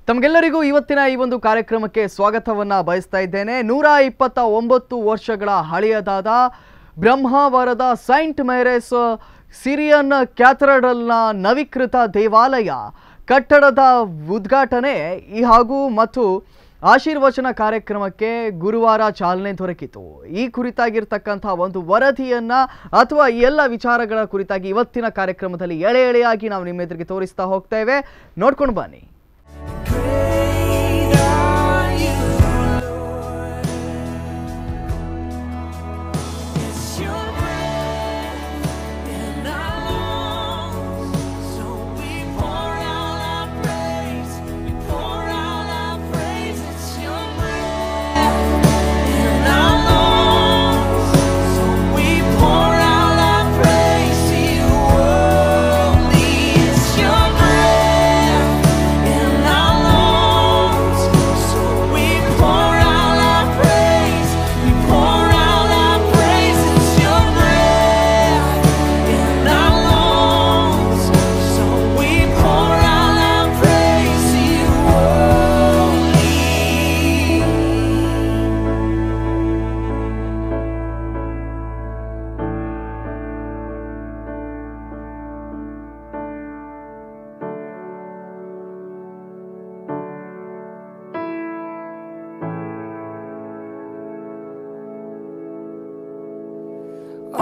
ತಮಗೆಲ್ಲರಿಗೂ ಇವತ್ತಿನ ಈ ಒಂದು ಕಾರ್ಯಕ್ರಮಕ್ಕೆ ಸ್ವಾಗತವನ್ನ ಬಯಸ್ತಾ ಇದ್ದೇನೆ. 129 ವರ್ಷಗಳ ಹಳೆಯದಾದ ಬ್ರಹ್ಮಾವರದ ಸೈಂಟ್ ಮೇರೀಸ್ ಸಿರಿಯನ್ ಕ್ಯಾಥೆಡ್ರಲ್ನ ನವೀಕೃತ ದೇವಾಲಯ ಕಟ್ಟಡದ ಉದ್ಘಾಟನೆ ಮತ್ತು ಆಶೀರ್ವಚನ ಕಾರ್ಯಕ್ರಮಕ್ಕೆ ಗುರುವಾರ ಚಾಲನೆ ದೊರಕಿತು. ಈ ಕುರಿತಾಗಿರ್ತಕ್ಕಂಥ ಒಂದು ವರದಿಯನ್ನ ಅಥವಾ ಈ ಎಲ್ಲ ವಿಚಾರಗಳ ಕುರಿತಾಗಿ ಇವತ್ತಿನ ಕಾರ್ಯಕ್ರಮದಲ್ಲಿ ಎಳೆಯಾಗಿ ನಾವು ನಿಮ್ಮ ಎದುರಿಗೆ ತೋರಿಸ್ತಾ ಹೋಗ್ತೇವೆ. ನೋಡ್ಕೊಂಡು ಬನ್ನಿ.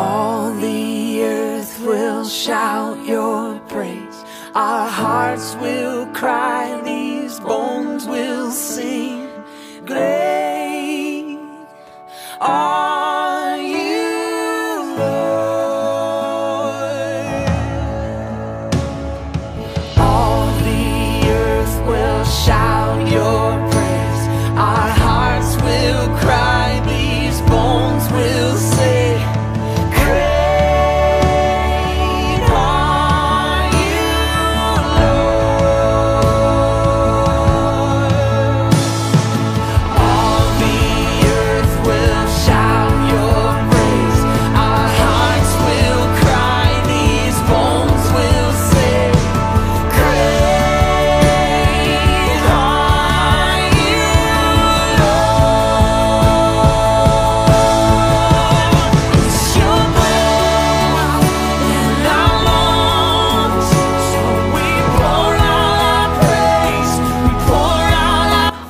All the earth will shout your praise. Our hearts will cry, these bones will sing. Great are you, Lord. All the earth will shout your praise. Our hearts will cry, these bones will sing.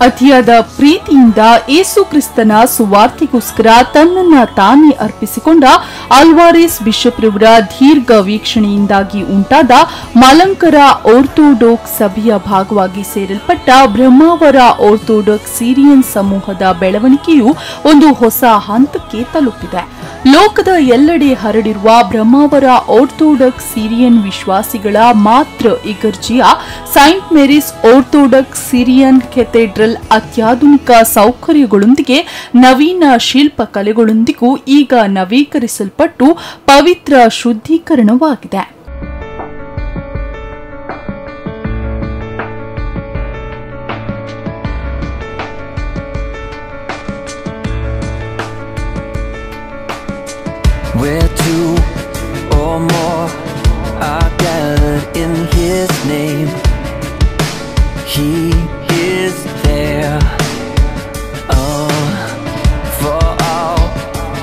ಅತಿಯಾದ ಪ್ರೀತಿಯಿಂದ ಯೇಸು ಕ್ರಿಸ್ತನ ಸುವಾರ್ತೆಗೋಸ್ಕರ ತನ್ನನ್ನ ತಾನೇ ಅರ್ಪಿಸಿಕೊಂಡ ಆಲ್ವಾರೆಸ್ bishop ರವರ ದೀರ್ಘ ವೀಕ್ಷಣೆಯಿಂದಾಗಿ ಉಂಟಾದ ಮಲಂಕರ orthodox ಸಭೆಯ ಭಾಗವಾಗಿ ಸೇರಲ್ಪಟ್ಟ ಬ್ರಹ್ಮಾವರ ಆರ್ಥೋಡಾಕ್ಸ್ ಸಿರಿಯನ್ ಸಮೂಹದ ಬೆಳವಣಿಗೆಯು ಒಂದು ಹೊಸ ಹಂತಕ್ಕೆ ತಲುಪಿದೆ. ಲೋಕದ ಎಲ್ಲೆಡೆ ಹರಡಿರುವ ಬ್ರಹ್ಮಾವರ ಆರ್ಥೋಡಾಕ್ಸ್ ಸಿರಿಯನ್ ವಿಶ್ವಾಸಿಗಳ ಮಾತ್ರ ಇಗರ್ಜಿಯ saint Mary's orthodox Syrian cathedral ಅತ್ಯಾಧುನಿಕ ಸೌಕರ್ಯಗಳೊಂದಿಗೆ ನವೀನ ಶಿಲ್ಪಕಲೆಗಳೊಂದಿಗೂ ಈಗ ನವೀಕರಿಸಲ್ಪಟ್ಟು ಪವಿತ್ರ ಶುದ್ಧೀಕರಣವಾಗಿದೆ. Where two or more are gathered in His name, He is there. Oh, for all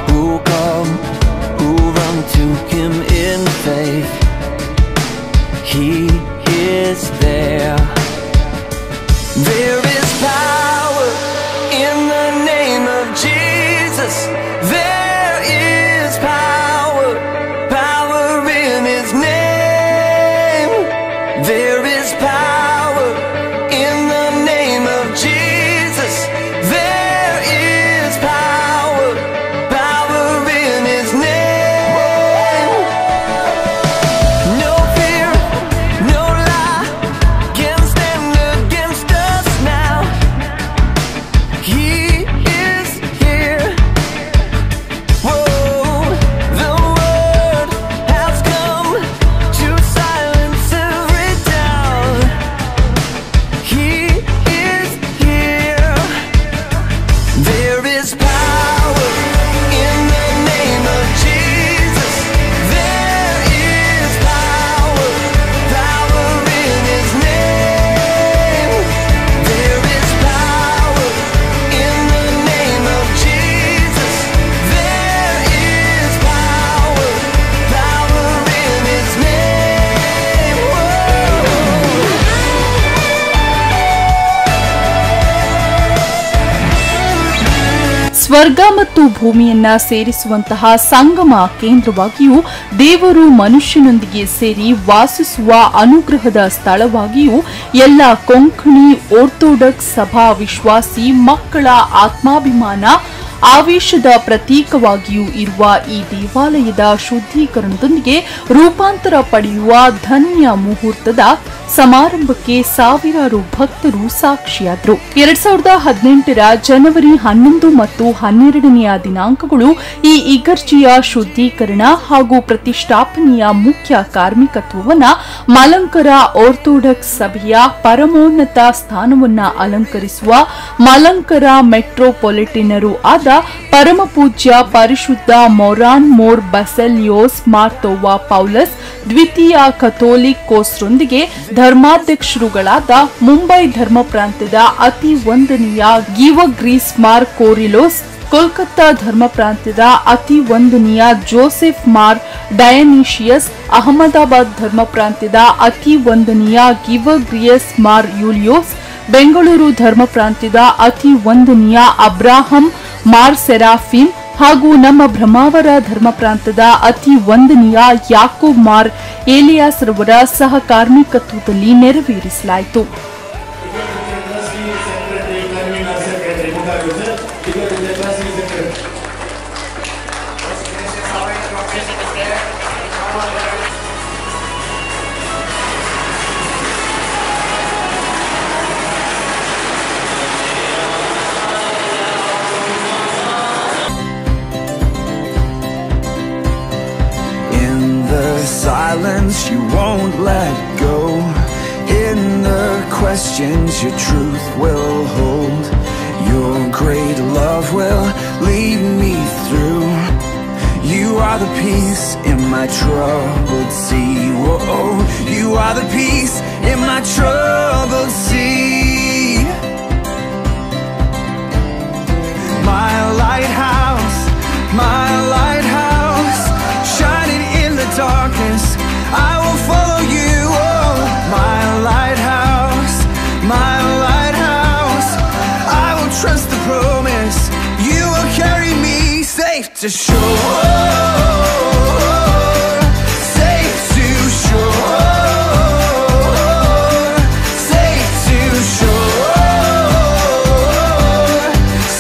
who come, who run to Him in faith, He is there. There is power in the name of Jesus. There is power in His name. There is ಸ್ವರ್ಗ ಮತ್ತು ಭೂಮಿಯನ್ನ ಸೇರಿಸುವಂತಹ ಸಂಗಮ ಕೇಂದ್ರವಾಗಿಯೂ ದೇವರು ಮನುಷ್ಯನೊಂದಿಗೆ ಸೇರಿ ವಾಸಿಸುವ ಅನುಗ್ರಹದ ಸ್ಥಳವಾಗಿಯೂ ಎಲ್ಲ Konkani orthodox ಸಭಾ ವಿಶ್ವಾಸಿ ಮಕ್ಕಳ ಆತ್ಮಾಭಿಮಾನ ಆವೇಶದ ಪ್ರತೀಕವಾಗಿಯೂ ಇರುವ ಈ ದೇವಾಲಯದ ಶುದ್ಧೀಕರಣದೊಂದಿಗೆ ರೂಪಾಂತರ ಪಡೆಯುವ ಧನ್ಯ ಮುಹೂರ್ತದ ಸಮಾರಂಭಕ್ಕೆ ಸಾವಿರಾರು ಭಕ್ತರು ಸಾಕ್ಷಿಯಾದರು. 2018ರ ಜನವರಿ 11 ಮತ್ತು 12ನೆಯ ದಿನಾಂಕಗಳು ಈ ಇಗರ್ಜಿಯ ಶುದ್ಧೀಕರಣ ಹಾಗೂ ಪ್ರತಿಷ್ಠಾಪನೆಯ ಮುಖ್ಯ ಕಾರ್ಮಿಕತ್ವವನ್ನು ಮಲಂಕರ ಆರ್ಥೋಡಾಕ್ಸ್ ಸಭೆಯ ಪರಮೋನ್ನತ ಸ್ಥಾನವನ್ನ ಅಲಂಕರಿಸುವ ಮಲಂಕರ ಮೆಟ್ರೋಪೊಲಿಟನರು ಆದ ಪರಮಪೂಜ್ಯ ಪರಿಶುದ್ಧ ಮೊರಾನ್ ಮೋರ್ ಬಸೆಲಿಯೋಸ್ ಮಾರ್ತೋವಾ ಪೌಲಸ್ ದ್ವಿತೀಯ ಕಥೋಲಿಕ್ ಕೋಸ್ರೊಂದಿಗೆ ಧರ್ಮಾಧ್ಯಕ್ಷರುಗಳಾದ ಮುಂಬೈ ಧರ್ಮ ಪ್ರಾಂತ್ಯದ ಅತಿ ವಂದನೀಯ ಗಿವಗ್ರೀಸ್ ಮಾರ್ ಕೋರಿಲೋಸ್, ಕೋಲ್ಕತ್ತಾ ಧರ್ಮ ಪ್ರಾಂತ್ಯದ ಅತಿ ವಂದನೀಯ ಜೋಸೆಫ್ ಮಾರ್ ಡಯನಿಷಿಯಸ್, ಅಹಮದಾಬಾದ್ ಧರ್ಮ ಪ್ರಾಂತ್ಯದ ಅತಿ ವಂದನೀಯ ಗಿವಗ್ರಿಯಸ್ ಮಾರ್ ಯೂಲಿಯೋಸ್, ಬೆಂಗಳೂರು ಧರ್ಮ ಪ್ರಾಂತ್ಯದ ಅತಿ ವಂದನೀಯ ಅಬ್ರಾಹಂ ಮಾರ್ ಸೆರಾಫಿಮ್ ಹಾಗೂ ನಮ್ಮ ಬ್ರಹ್ಮಾವರ ಧರ್ಮ ಪ್ರಾಂತದ ಅತಿ ವಂದನೀಯ ಯಾಕೋಬ್ ಮಾರ್ ಏಲಿಯಾಸ್ ರವರ ಸಹ ಕಾರ್ಮಿಕತ್ವದಲ್ಲಿ ನೆರವೇರಿಸಲಾಯಿತು. Silence you won't let go. In the questions your truth will hold. Your great love will lead me through. You are the peace in my troubled sea. Whoa, you are the peace in my troubled sea. My lighthouse, my lighthouse, shining in the darkness, I will follow you. Oh, my lighthouse, I will trust the promise. You will carry me safe to shore, safe to shore, safe to shore,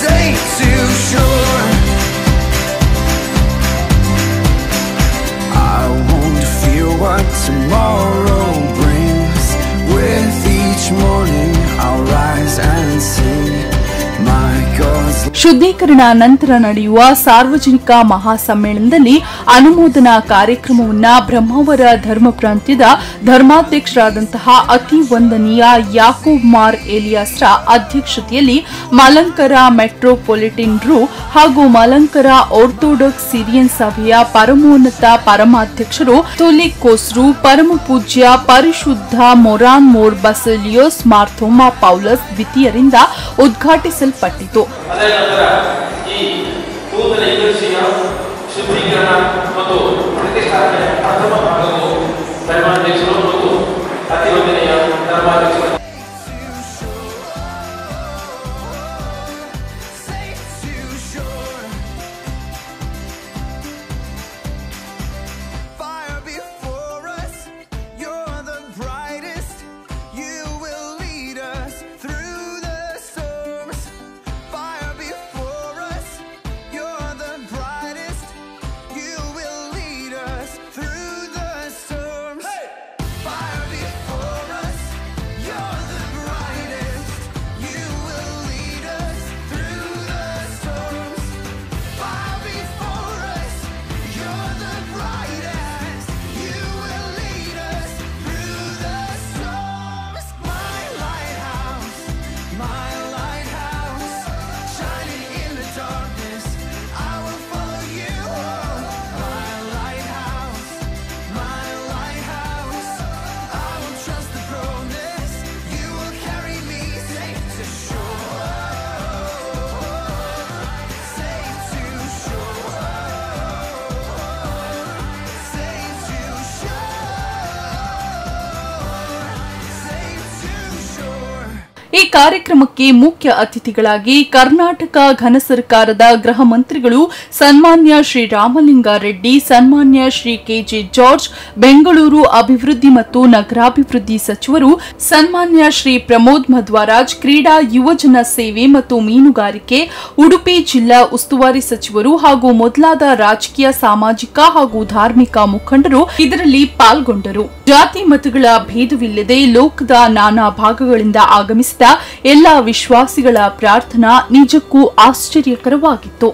safe to shore. What tomorrow brings, with each morning I'll rise and sing my God's. ಶುದ್ಧೀಕರಣ ನಂತರ ನಡೆಯುವ ಸಾರ್ವಜನಿಕ ಮಹಾಸಮ್ಮೇಳನದಲ್ಲಿ ಅನುಮೋದನಾ ಕಾರ್ಯಕ್ರಮವನ್ನು ಬ್ರಹ್ಮಾವರ ಧರ್ಮ ಪ್ರಾಂತ್ಯದ ಧರ್ಮಾಧ್ಯಕ್ಷರಾದಂತಹ ಅತಿ ವಂದನೀಯ ಯಾಕೋಬ್ ಮಾರ್ ಏಲಿಯಾಸ್ರ ಅಧ್ಯಕ್ಷತೆಯಲ್ಲಿ ಮಲಂಕರ ಮೆಟ್ರೋಪೊಲಿಟನರು ಹಾಗೂ ಮಲಂಕರ ಆರ್ಥೋಡಾಕ್ಸ್ ಸಿರಿಯನ್ ಸಭೆಯ ಪರಮೋನ್ನತ ಪರಮಾಧ್ಯಕ್ಷರು ಕಥೋಲಿಕ್ ಕೋಸ್ರು ಪರಮ ಪೂಜ್ಯ ಪರಿಶುದ್ಧ ಮೊರಾನ್ ಮೋರ್ ಬಸೆಲಿಯೋಸ್ ಮಾರ್ಥೋಮಾ ಪೌಲಸ್ ದ್ವಿತೀಯರಿಂದ ಉದ್ಘಾಟಿಸಲ್ಪಟ್ಟಿತು. ಈ ನೂತನ ಇಗರ್ಜಿಯ ಶುದ್ಧೀಕರಣ ಮತ್ತು ಪ್ರತಿಷ್ಠಾಪನೆ ಪ್ರಥಮ ಭಾಗವು ಧರ್ಮಾಧ್ಯಕ್ಷರು ಮತ್ತು ಅತಿ ವಂದನೀಯ ಧರ್ಮಾಧ್ಯಕ್ಷರು ಈ ಕಾರ್ಯಕ್ರಮಕ್ಕೆ ಮುಖ್ಯ ಅತಿಥಿಗಳಾಗಿ ಕರ್ನಾಟಕ ಘನ ಸರ್ಕಾರದ ಗೃಹ ಮಂತ್ರಿಗಳು ಸನ್ಮಾನ್ಯ ಶ್ರೀ ರಾಮಲಿಂಗಾರೆಡ್ಡಿ, ಸನ್ಮಾನ್ಯ ಶ್ರೀ ಕೆಜೆ ಜಾರ್ಜ್, ಬೆಂಗಳೂರು ಅಭಿವೃದ್ಧಿ ಮತ್ತು ನಗರಾಭಿವೃದ್ಧಿ ಸಚಿವರು, ಸನ್ಮಾನ್ಯ ಶ್ರೀ ಪ್ರಮೋದ್ ಮಧ್ವರಾಜ್, ಕ್ರೀಡಾ ಯುವಜನ ಸೇವೆ ಮತ್ತು ಮೀನುಗಾರಿಕೆ, ಉಡುಪಿ ಜಿಲ್ಲಾ ಉಸ್ತುವಾರಿ ಸಚಿವರು ಹಾಗೂ ಮೊದಲಾದ ರಾಜಕೀಯ, ಸಾಮಾಜಿಕ ಹಾಗೂ ಧಾರ್ಮಿಕ ಮುಖಂಡರು ಇದರಲ್ಲಿ ಪಾಲ್ಗೊಂಡರು. ಜಾತಿ ಮತಗಳ ಭೇದವಿಲ್ಲದೆ ಲೋಕದ ನಾನಾ ಭಾಗಗಳಿಂದ ಆಗಮಿಸಿದ ಎಲ್ಲ ವಿಶ್ವಾಸಿಗಳ ಪ್ರಾರ್ಥನಾ ನಿಜಕ್ಕೂ ಆಶ್ಚರ್ಯಕರವಾಗಿತ್ತು.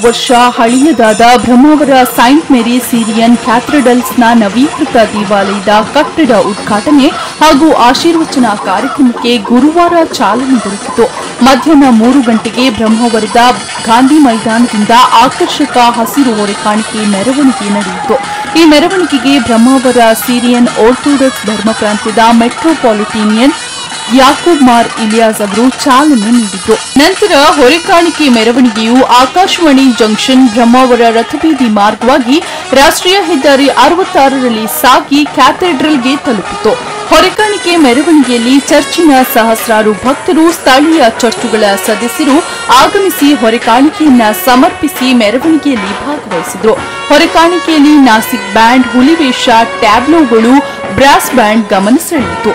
ವರ್ಷ ಹಳೆಯದಾದ ಬ್ರಹ್ಮಾವರ ಸೈಂಟ್ ಮೇರಿ ಸಿರಿಯನ್ ಕ್ಯಾಥೆಡ್ರಲ್ಸ್ನ ನವೀಕೃತ ದೇವಾಲಯದ ಕಟ್ಟಡ ಉದ್ಘಾಟನೆ ಹಾಗೂ ಆಶೀರ್ವಚನ ಕಾರ್ಯಕ್ರಮಕ್ಕೆ ಗುರುವಾರ ಚಾಲನೆ ದೊರಕಿತು. ಮಧ್ಯಾಹ್ನ 3 ಗಂಟೆಗೆ ಬ್ರಹ್ಮಾವರದ ಗಾಂಧಿ ಮೈದಾನದಿಂದ ಆಕರ್ಷಕ ಹಸಿರು ಹೊರೆಕಾಣಿಕೆ ಮೆರವಣಿಗೆ ನಡೆಯಿತು. ಈ ಮೆರವಣಿಗೆಗೆ ಬ್ರಹ್ಮಾವರ ಸಿರಿಯನ್ ಆರ್ಥೋಡಾಕ್ಸ್ ಧರ್ಮ ಪ್ರಾಂತ್ಯದ ಮೆಟ್ರೋಪಾಲಿಟೇನಿಯನ್ ಯಾಕೂಬ್ ಮಾರ್ ಇಲಿಯಾಸ್ ಅವರು ಚಾಲನೆ ನೀಡಿದ್ರು. ನಂತರ ಹೊರೆಕಾಣಿಕೆ ಮೆರವಣಿಗೆಯು ಆಕಾಶವಾಣಿ ಜಂಕ್ಷನ್ ಬ್ರಹ್ಮಾವರ ರಥಬೀದಿ ಮಾರ್ಗವಾಗಿ ರಾಷ್ಟ್ರೀಯ ಹೆದ್ದಾರಿ 66ರಲ್ಲಿ ಸಾಗಿ ಕ್ಯಾಥೆಡ್ರಲ್ಗೆ ತಲುಪಿತು. ಹೊರೆಕಾಣಿಕೆ ಮೆರವಣಿಗೆಯಲ್ಲಿ ಚರ್ಚಿನ ಸಹಸ್ರಾರು ಭಕ್ತರು, ಸ್ಥಳೀಯ ಚರ್ಚುಗಳ ಸದಸ್ಯರು ಆಗಮಿಸಿ ಹೊರೆಕಾಣಿಕೆಯನ್ನ ಸಮರ್ಪಿಸಿ ಮೆರವಣಿಗೆಯಲ್ಲಿ ಭಾಗವಹಿಸಿದರು. ಹೊರೆಕಾಣಿಕೆಯಲ್ಲಿ ನಾಸಿಕ್ ಬ್ಯಾಂಡ್, ಹುಲಿವೇಷ, ಟ್ಯಾಬ್ಲೋಗಳು, ಬ್ರಾಸ್ ಬ್ಯಾಂಡ್ ಗಮನ ಸೆಳೆಯಿತು.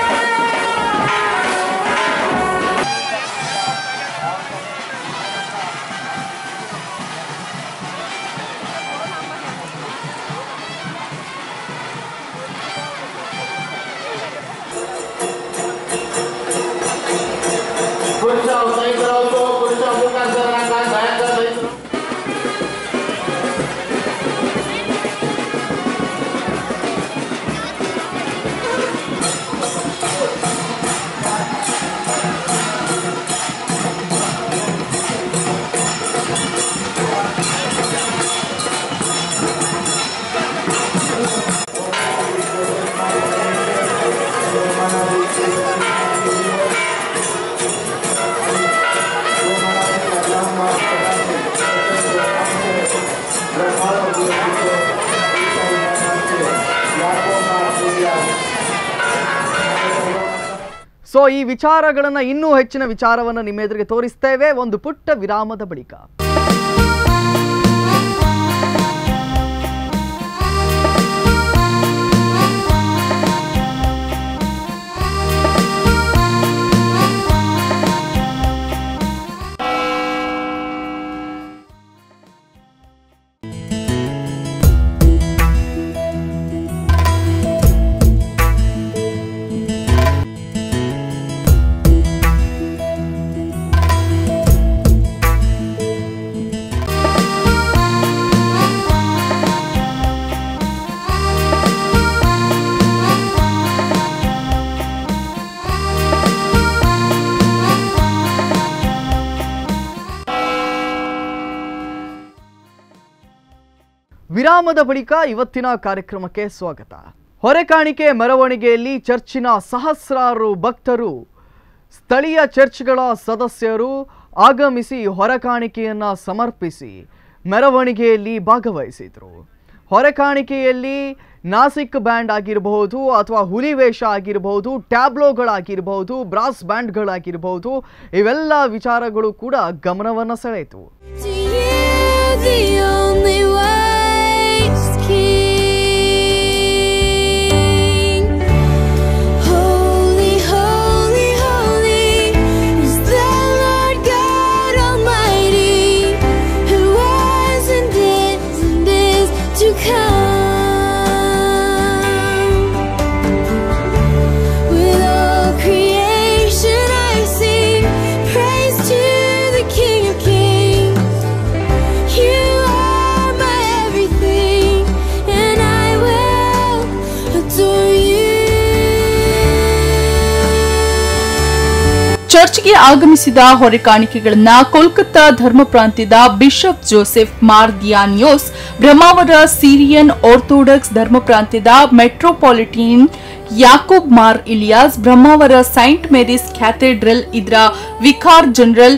ಸೊ ಈ ವಿಚಾರಗಳನ್ನು ಇನ್ನೂ ಹೆಚ್ಚಿನ ವಿಚಾರವನ್ನು ನಿಮ್ಮ ಎದುರಿಗೆ ತೋರಿಸ್ತೇವೆ ಒಂದು ಪುಟ್ಟ ವಿರಾಮದ ಬಳಿಕ. ವಿರಾಮದ ಬಳಿಕ ಇವತ್ತಿನ ಕಾರ್ಯಕ್ರಮಕ್ಕೆ ಸ್ವಾಗತ. ಹೊರೆಕಾಣಿಕೆ ಮೆರವಣಿಗೆಯಲ್ಲಿ ಚರ್ಚಿನ ಸಹಸ್ರಾರು ಭಕ್ತರು, ಸ್ಥಳೀಯ ಚರ್ಚ್ಗಳ ಸದಸ್ಯರು ಆಗಮಿಸಿ ಹೊರೆಕಾಣಿಕೆಯನ್ನು ಸಮರ್ಪಿಸಿ ಮೆರವಣಿಗೆಯಲ್ಲಿ ಭಾಗವಹಿಸಿದರು. ಹೊರೆಕಾಣಿಕೆಯಲ್ಲಿ ನಾಸಿಕ್ ಬ್ಯಾಂಡ್ ಆಗಿರಬಹುದು ಅಥವಾ ಹುಲಿವೇಷ ಆಗಿರಬಹುದು, ಟ್ಯಾಬ್ಲೋಗಳಾಗಿರಬಹುದು, ಬ್ರಾಸ್ ಬ್ಯಾಂಡ್ಗಳಾಗಿರಬಹುದು, ಇವೆಲ್ಲ ವಿಚಾರಗಳು ಕೂಡ ಗಮನವನ್ನು ಸೆಳೆಯಿತು. ಚರ್ಚ್ಗೆ ಆಗಮಿಸಿದ ಹೊರೆಕಾಣಿಕೆಗಳನ್ನ ಕೋಲ್ಕತ್ತಾ ಧರ್ಮ ಪ್ರಾಂತ್ಯದ ಬಿಷಪ್ ಜೋಸೆಫ್ ಮಾರ್ ದಿಯಾನಿಯೋಸ್, ಬ್ರಹ್ಮಾವರ ಸಿರಿಯನ್ ಆರ್ಥೋಡಾಕ್ಸ್ ಧರ್ಮ ಪ್ರಾಂತ್ಯದ metropolitan Yakoob Mar Elias, Brahmavar saint Mary's cathedral ಇದರ ವಿಕಾರ್ ಜನರಲ್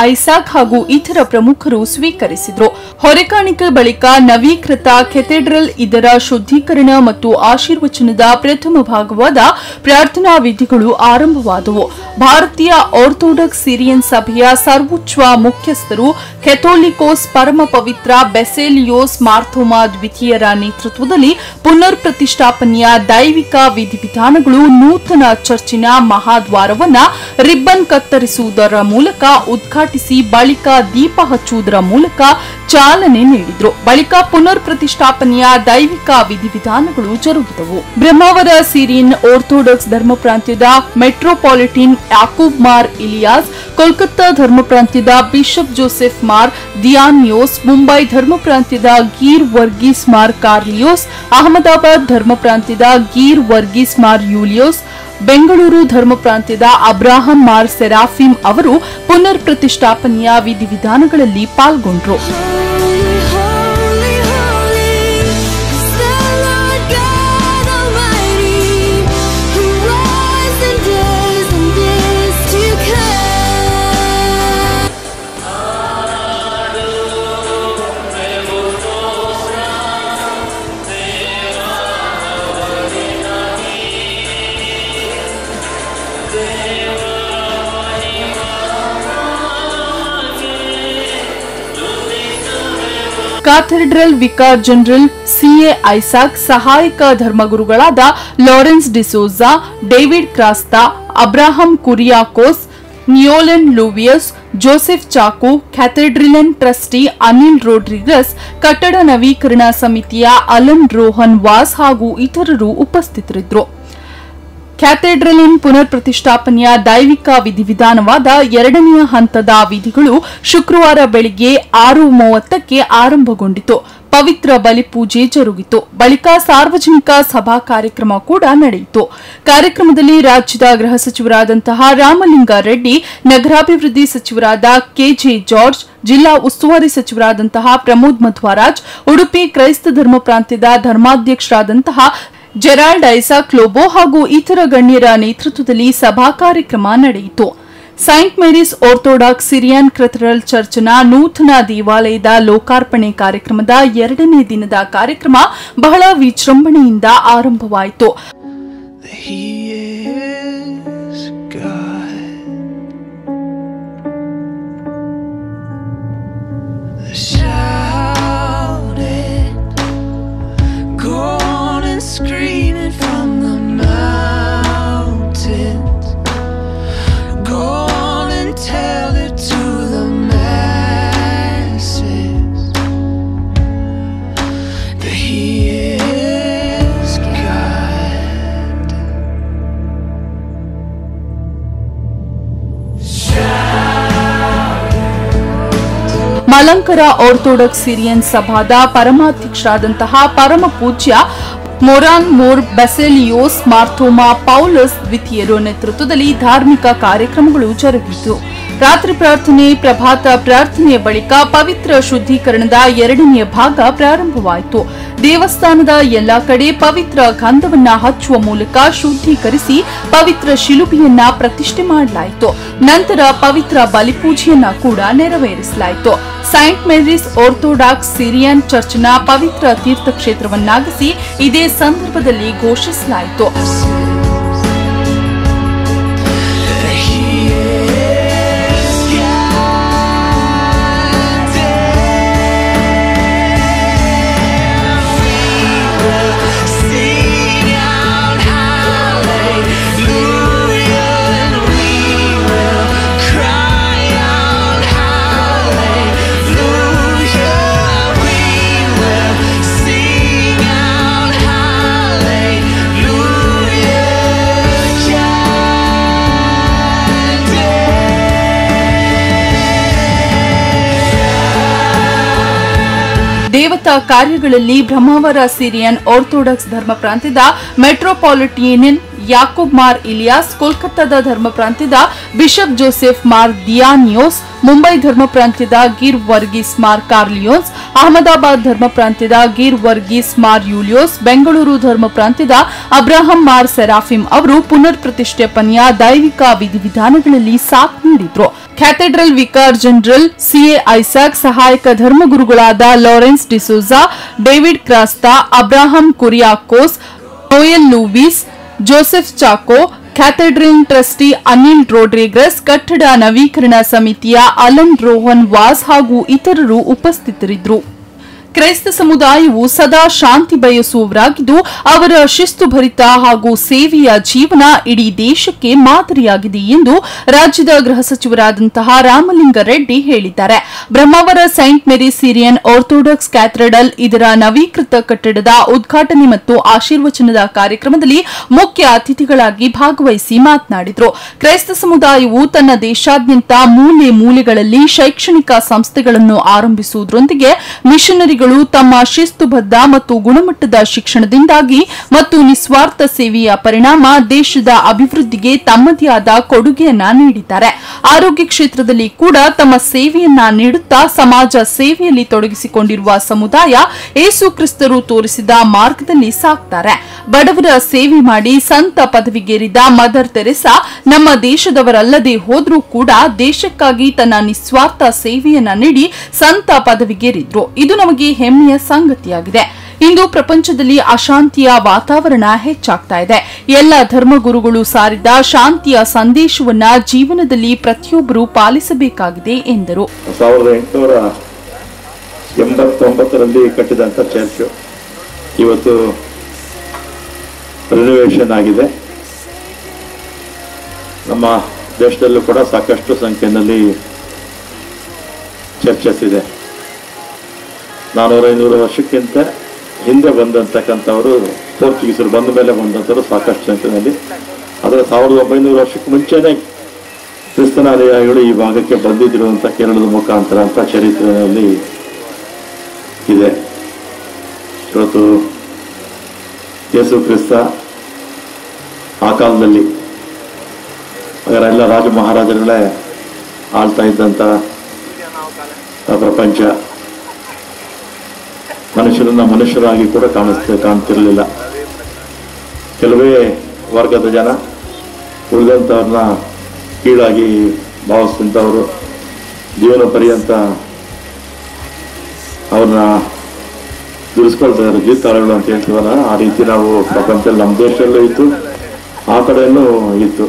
ಐಸಾಕ್ ಹಾಗೂ ಇತರ ಪ್ರಮುಖರು ಸ್ವೀಕರಿಸಿದರು. ಹೊರೆಕಾಣಿಕೆ ಬಳಿಕ ನವೀಕೃತ ಕೆಥೆಡ್ರಲ್ ಇದರ ಶುದ್ಧೀಕರಣ ಮತ್ತು ಆಶೀರ್ವಚನದ ಪ್ರಥಮ ಭಾಗವಾದ ಪ್ರಾರ್ಥನಾ ವಿಧಿಗಳು ಆರಂಭವಾದವು. ಭಾರತೀಯ ಆರ್ಥೋಡಾಕ್ಸ್ ಸಿರಿಯನ್ ಸಭೆಯ ಸರ್ವೋಚ್ಚ ಮುಖ್ಯಸ್ಥರು ಕೆಥೋಲಿಕೋಸ್ ಪರಮ ಪವಿತ್ರ ಬೆಸೇಲಿಯೋಸ್ ಮಾರ್ಥೋಮಾ ದ್ವಿತೀಯರ ನೇತೃತ್ವದಲ್ಲಿ ಪುನರ್ ಪ್ರತಿಷ್ಠಾಪನೆಯ ದೈವಿಕ ವಿಧಿವಿಧಾನಗಳು ನೂತನ ಚರ್ಚಿನ ಮಹಾದ್ವಾರವನ್ನ ರಿಬ್ಬನ್ ಕತ್ತರಿಸುವುದರ ಮೂಲಕ ಉದ್ಘಾಟಿಸಿ ಬಳಿಕ ದೀಪ ಹಚ್ಚುವುದರ ಮೂಲಕ ಚಾಲನೆ ನೀಡಿದ್ರು. ಬಳಿಕ ಪುನರ್ ಪ್ರತಿಷ್ಠಾಪನೆಯ ದೈವಿಕ ವಿಧಿವಿಧಾನಗಳು ಜರುಗಿದವು. ಬ್ರಹ್ಮಾವರ ಸಿರಿಯನ್ ಆರ್ಥೋಡಾಕ್ಸ್ ಧರ್ಮ ಪ್ರಾಂತ್ಯದ ಮೆಟ್ರೋಪಾಲಿಟನ್ ಯಾಕೂಬ್ ಮಾರ್ ಇಲಿಯಾಸ್, ಕೋಲ್ಕತ್ತಾ ಧರ್ಮ ಪ್ರಾಂತ್ಯದ ಬಿಷಪ್ ಜೋಸೆಫ್ ಮಾರ್ ದಿಯಾನಿಯೋಸ್, ಮುಂಬೈ ಧರ್ಮ ಪ್ರಾಂತ್ಯದ ಗೀರ್ ವರ್ಗೀಸ್ ಮಾರ್ ಕಾರ್ಲಿಯೋಸ್, ಅಹಮದಾಬಾದ್ ಧರ್ಮ ಪ್ರಾಂತ್ಯದ ಗೀರ್ ವರ್ಗೀಸ್ ಮಾರ್ ಯೂಲಿಯೋಸ್, ಬೆಂಗಳೂರು ಧರ್ಮ ಪ್ರಾಂತ್ಯದ ಅಬ್ರಾಹಂ ಮಾರ್ ಸೆರಾಫಿಮ್ ಅವರು ಪುನರ್ ಪ್ರತಿಷ್ಠಾಪನೆಯ ವಿಧಿವಿಧಾನಗಳಲ್ಲಿ ಪಾಲ್ಗೊಂಡರು. Cathedral vicar general C A Isaac, ಸಹಾಯಕ ಧರ್ಮಗುರುಗಳಾದ Lawrence D'Souza, David Crasta, Abraham Kuriakose, ನಿಯೋಲೆನ್ ಲೂವಿಯಸ್, ಜೋಸೆಫ್ ಚಾಕು, ಕ್ಯಾಥೆಡ್ರಿಲನ್ ಟ್ರಸ್ಟಿ ಅನಿಲ್ ರೋಡ್ರಿಗಸ್, ಕಟ್ಟಡ ನವೀಕರಣ ಸಮಿತಿಯ ಅಲನ್ ರೋಹನ್ ವಾಸ್ ಹಾಗೂ ಇತರರು ಉಪಸ್ಥಿತರಿದ್ದರು. ಕ್ಯಾಥೆಡ್ರಲಿನ್ ಪುನರ್ ಪ್ರತಿಷ್ಠಾಪನೆಯ ದೈವಿಕ ವಿಧಿವಿಧಾನವಾದ ಎರಡನೆಯ ಹಂತದ ವಿಧಿಗಳು ಶುಕ್ರವಾರ ಬೆಳಿಗ್ಗೆ 6:30ಕ್ಕೆ ಆರಂಭಗೊಂಡಿತು. ಪವಿತ್ರ ಬಲಿಪೂಜೆ ಜರುಗಿತು. ಬಳಿಕ ಸಾರ್ವಜನಿಕ ಸಭಾ ಕಾರ್ಯಕ್ರಮ ಕೂಡ ನಡೆಯಿತು. ಕಾರ್ಯಕ್ರಮದಲ್ಲಿ ರಾಜ್ಯದ ಗೃಹ ಸಚಿವರಾದಂತಹ ರಾಮಲಿಂಗಾರೆಡ್ಡಿ, ನಗರಾಭಿವೃದ್ಧಿ ಸಚಿವರಾದ ಕೆಜೆ ಜಾರ್ಜ್, ಜಿಲ್ಲಾ ಉಸ್ತುವಾರಿ ಸಚಿವರಾದಂತಹ ಪ್ರಮೋದ್ ಮಧ್ವರಾಜ್, ಉಡುಪಿ ಕ್ರೈಸ್ತ ಧರ್ಮ ಪ್ರಾಂತ್ಯದ ಧರ್ಮಾಧ್ಯಕ್ಷರಾದಂತಹ ಜೆರಾಲ್ಡ್ ಐಸಾಕ್ ಲೋಬೋ ಹಾಗೂ ಇತರ ಗಣ್ಯರ ನೇತೃತ್ವದಲ್ಲಿ ಸಭಾ ಕಾರ್ಯಕ್ರಮ ನಡೆಯಿತು. Saint Mary's orthodox Syrian cathedral ಚರ್ಚ್ನ ನೂತನ ದೇವಾಲಯದ ಲೋಕಾರ್ಪಣೆ ಕಾರ್ಯಕ್ರಮದ 2ನೇ ದಿನದ ಕಾರ್ಯಕ್ರಮ ಬಹಳ ವಿಜೃಂಭಣೆಯಿಂದ ಆರಂಭವಾಯಿತು. Screaming from the mountains, go on and tell it to the masses that He is God. Malankara orthodox Syrian ಸಭಾದ ಪರಮಾಧ್ಯಕ್ಷರಾದಂತಹ ಪರಮ ಪೂಜ್ಯ ಮೊರಾನ್ ಮೋರ್ ಬೆಸೆಲಿಯೋಸ್ ಮಾರ್ಥೋಮಾ ಪೌಲಸ್ ದ್ವಿತೀಯರ ನೇತೃತ್ವದಲ್ಲಿ ಧಾರ್ಮಿಕ ಕಾರ್ಯಕ್ರಮಗಳು ಜರುಗಿತು. ರಾತ್ರಿ ಪ್ರಾರ್ಥನೆ, ಪ್ರಭಾತ ಪ್ರಾರ್ಥನೆಯ ಬಳಿಕ ಪವಿತ್ರ ಶುದ್ಧೀಕರಣದ 2ನೇ ಭಾಗ ಪ್ರಾರಂಭವಾಯಿತು. ದೇವಸ್ಥಾನದ ಎಲ್ಲಾ ಕಡೆ ಪವಿತ್ರ ಗಂಧವನ್ನ ಹಚ್ಚುವ ಮೂಲಕ ಶುದ್ಧೀಕರಿಸಿ ಪವಿತ್ರ ಶಿಲುಬೆಯನ್ನ ಪ್ರತಿಷ್ಠೆ ಮಾಡಲಾಯಿತು. ನಂತರ ಪವಿತ್ರ ಬಲಿಪೂಜೆಯನ್ನ ಕೂಡ ನೆರವೇರಿಸಲಾಯಿತು. ಸೈಂಟ್ ಮೇರೀಸ್ ಆರ್ಥೋಡಾಕ್ಸ್ ಸಿರಿಯನ್ ಚರ್ಚ್ನ ಪವಿತ್ರ ತೀರ್ಥಕ್ಷೇತ್ರವನ್ನಾಗಿಸಿ ಇದೇ ಸಂದರ್ಭದಲ್ಲಿ ಘೋಷಿಸಲಾಯಿತು. ದೇವತಾ ಕಾರ್ಯಗಳಲ್ಲಿ ಬ್ರಹ್ಮಾವರ ಸಿರಿಯನ್ ಆರ್ಥೋಡಾಕ್ಸ್ ಧರ್ಮ ಪ್ರಾಂತ್ಯದ ಮೆಟ್ರೋಪಾಲಿಟಿಯನ್ ಯಾಕೂಬ್ ಮಾರ್ ಇಲಿಯಾಸ್, ಕೋಲ್ಕತ್ತಾದ ಧರ್ಮ ಪ್ರಾಂತ್ಯದ ಬಿಷಪ್ ಜೋಸೆಫ್ ಮಾರ್ ದಿಯಾನಿಯೋಸ್, ಮುಂಬೈ ಧರ್ಮ ಪ್ರಾಂತ್ಯದ ಗಿರ್ ವರ್ಗೀಸ್ ಮಾರ್ ಕಾರ್ಲಿಯೋನ್ಸ್, ಅಹಮದಾಬಾದ್ ಧರ್ಮ ಪ್ರಾಂತ್ಯದ ಗಿರ್ ವರ್ಗೀಸ್ ಮಾರ್ ಯೂಲಿಯೋಸ್, ಬೆಂಗಳೂರು ಧರ್ಮ ಪ್ರಾಂತ್ಯದ ಅಬ್ರಾಹಂ ಮಾರ್ ಸೆರಾಫಿಮ್ ಅವರು ಪುನರ್ ಪ್ರತಿಷ್ಠಾಪನೆಯ ದೈವಿಕ ವಿಧಿವಿಧಾನಗಳಲ್ಲಿ ಸಾಥ್ ನೀಡಿದ್ರು. Cathedral vicar general C A Isaac, ಸಹಾಯಕ ಧರ್ಮಗುರುಗಳಾದ Lawrence D'Souza, David Crasta, Abraham Kuriakose, Noel Lewis, Joseph Chacko, cathedral trustee Anil Rodrigues, ಕಟ್ಟಡ ನವೀಕರಣ ಸಮಿತಿಯ ಅಲನ್ ರೋಹನ್ ವಾಸ್ ಹಾಗೂ ಇತರರು ಉಪಸ್ಥಿತರಿದ್ದರು. ಕ್ರೈಸ್ತ ಸಮುದಾಯವು ಸದಾ ಶಾಂತಿ ಬಯಸುವವರಾಗಿದ್ದು ಅವರ ಶಿಸ್ತುಭರಿತ ಹಾಗೂ ಸೇವೆಯ ಜೀವನ ಇಡೀ ದೇಶಕ್ಕೆ ಮಾದರಿಯಾಗಿದೆ ಎಂದು ರಾಜ್ಯದ ಗೃಹ ಸಚಿವರಾದಂತಹ ರಾಮಲಿಂಗ ರೆಡ್ಡಿ ಹೇಳಿದ್ದಾರೆ. ಬ್ರಹ್ಮಾವರ ಸೈಂಟ್ ಮೇರಿ ಸಿರಿಯನ್ ಆರ್ಥೋಡಾಕ್ಸ್ ಕ್ಯಾಥೆಡ್ರಲ್ ಇದರ ನವೀಕೃತ ಕಟ್ಟಡದ ಉದ್ಘಾಟನೆ ಮತ್ತು ಆಶೀರ್ವಚನದ ಕಾರ್ಯಕ್ರಮದಲ್ಲಿ ಮುಖ್ಯ ಅತಿಥಿಗಳಾಗಿ ಭಾಗವಹಿಸಿ ಮಾತನಾಡಿದರು. ಕ್ರೈಸ್ತ ಸಮುದಾಯವು ತನ್ನ ದೇಶಾದ್ಯಂತ ಮೂಲೆ ಮೂಲೆಗಳಲ್ಲಿ ಶೈಕ್ಷಣಿಕ ಸಂಸ್ಥೆಗಳನ್ನು ಆರಂಭಿಸುವುದರೊಂದಿಗೆ ಮಿಷನರಿಗಳು ತಮ್ಮ ಶಿಸ್ತುಬದ್ಧ ಮತ್ತು ಗುಣಮಟ್ಟದ ಶಿಕ್ಷಣದಿಂದಾಗಿ ಮತ್ತು ನಿಸ್ವಾರ್ಥ ಸೇವೆಯ ಪರಿಣಾಮ ದೇಶದ ಅಭಿವೃದ್ಧಿಗೆ ತಮ್ಮದೇ ಆದ ಕೊಡುಗೆಯನ್ನ ನೀಡಿದ್ದಾರೆ. ಆರೋಗ್ಯ ಕ್ಷೇತ್ರದಲ್ಲಿ ಕೂಡ ತಮ್ಮ ಸೇವೆಯನ್ನ ನೀಡುತ್ತಾ ಸಮಾಜ ಸೇವೆಯಲ್ಲಿ ತೊಡಗಿಸಿಕೊಂಡಿರುವ ಸಮುದಾಯ ಯೇಸು ಕ್ರಿಸ್ತರು ತೋರಿಸಿದ ಮಾರ್ಗದಲ್ಲಿ ಸಾಕ್ತಾರೆ. ಬಡವರ ಸೇವೆ ಮಾಡಿ ಸಂತ ಪದವಿಗೇರಿದ ಮದರ್ ತೆರೆಸಾ ನಮ್ಮ ದೇಶದವರಲ್ಲದೆ ಹೋದ್ರೂ ಕೂಡ ದೇಶಕ್ಕಾಗಿ ತನ್ನ ನಿಸ್ವಾರ್ಥ ಸೇವೆಯನ್ನ ನೀಡಿ ಸಂತ ಪದವಿಗೇರಿದ್ರು. ಇದು ನಮಗೆ ಹೆಮ್ಮೆಯ ಸಂಗತಿಯಾಗಿದೆ. ಇಂದು ಪ್ರಪಂಚದಲ್ಲಿ ಅಶಾಂತಿಯ ವಾತಾವರಣ ಹೆಚ್ಚಾಗ್ತಾ ಇದೆ. ಎಲ್ಲ ಧರ್ಮಗುರುಗಳು ಸಾರಿದ ಶಾಂತಿಯ ಸಂದೇಶವನ್ನ ಜೀವನದಲ್ಲಿ ಪ್ರತಿಯೊಬ್ಬರು ಪಾಲಿಸಬೇಕಾಗಿದೆ ಎಂದರು. 1889ರಲ್ಲಿ ಕಟ್ಟಿದಂತ ಚರ್ಚ್ ಇವತ್ತು ರಿನೋವೇಷನ್ ಆಗಿದೆ. ನಮ್ಮ ದೇಶದಲ್ಲೂ ಕೂಡ ಸಾಕಷ್ಟು ಸಂಖ್ಯೆಯಲ್ಲಿ ಚರ್ಚಸ್ ಇದೆ. 400-500 ವರ್ಷಕ್ಕಿಂತ ಹಿಂದೆ ಬಂದಂತಕ್ಕಂಥವರು ಪೋರ್ಚುಗೀಸರು ಬಂದ ಮೇಲೆ ಬಂದಂಥವ್ರು ಸಾಕಷ್ಟು ಸಂಖ್ಯೆಯಲ್ಲಿ. ಆದರೆ 1900 ವರ್ಷಕ್ಕೆ ಮುಂಚೆನೆ ಕ್ರಿಸ್ತನ ಅನುಯಾಯಿಗಳು ಈ ಭಾಗಕ್ಕೆ ಬಂದಿದ್ರು ಅಂತ ಕೇರಳದ ಮುಖಾಂತರ ಅಂತ ಚರಿತ್ರೆಯಲ್ಲಿ ಇದೆ. ಇವತ್ತು ಯೇಸು ಕ್ರಿಸ್ತ ಆ ಕಾಲದಲ್ಲಿ ಎಲ್ಲ ರಾಜ ಮಹಾರಾಜರುಗಳೇ ಆಳ್ತಾ ಇದ್ದಂಥ ಪ್ರಪಂಚ ಮನುಷ್ಯರನ್ನ ಮನುಷ್ಯರಾಗಿ ಕೂಡ ಕಾಣ್ತಿರಲಿಲ್ಲ. ಕೆಲವೇ ವರ್ಗದ ಜನ ಉಳಿದಂಥವ್ರನ್ನ ಕೀಳಾಗಿ ಭಾವಿಸಿದಂಥವರು ಜೀವನ ಪರ್ಯಂತ ಅವ್ರನ್ನ ದುರಿಸ್ಕೊಳ್ತಾರೆ, ಜೀತಾಳುಗಳು ಅಂತ ಹೇಳ್ತೀವಲ್ಲ, ಆ ರೀತಿ ನಾವು ಪ್ರಪಂಚದಲ್ಲಿ ನಮ್ಮ ದೇಶದಲ್ಲೂ ಇತ್ತು, ಆ ಕಡೆಯೂ ಇತ್ತು.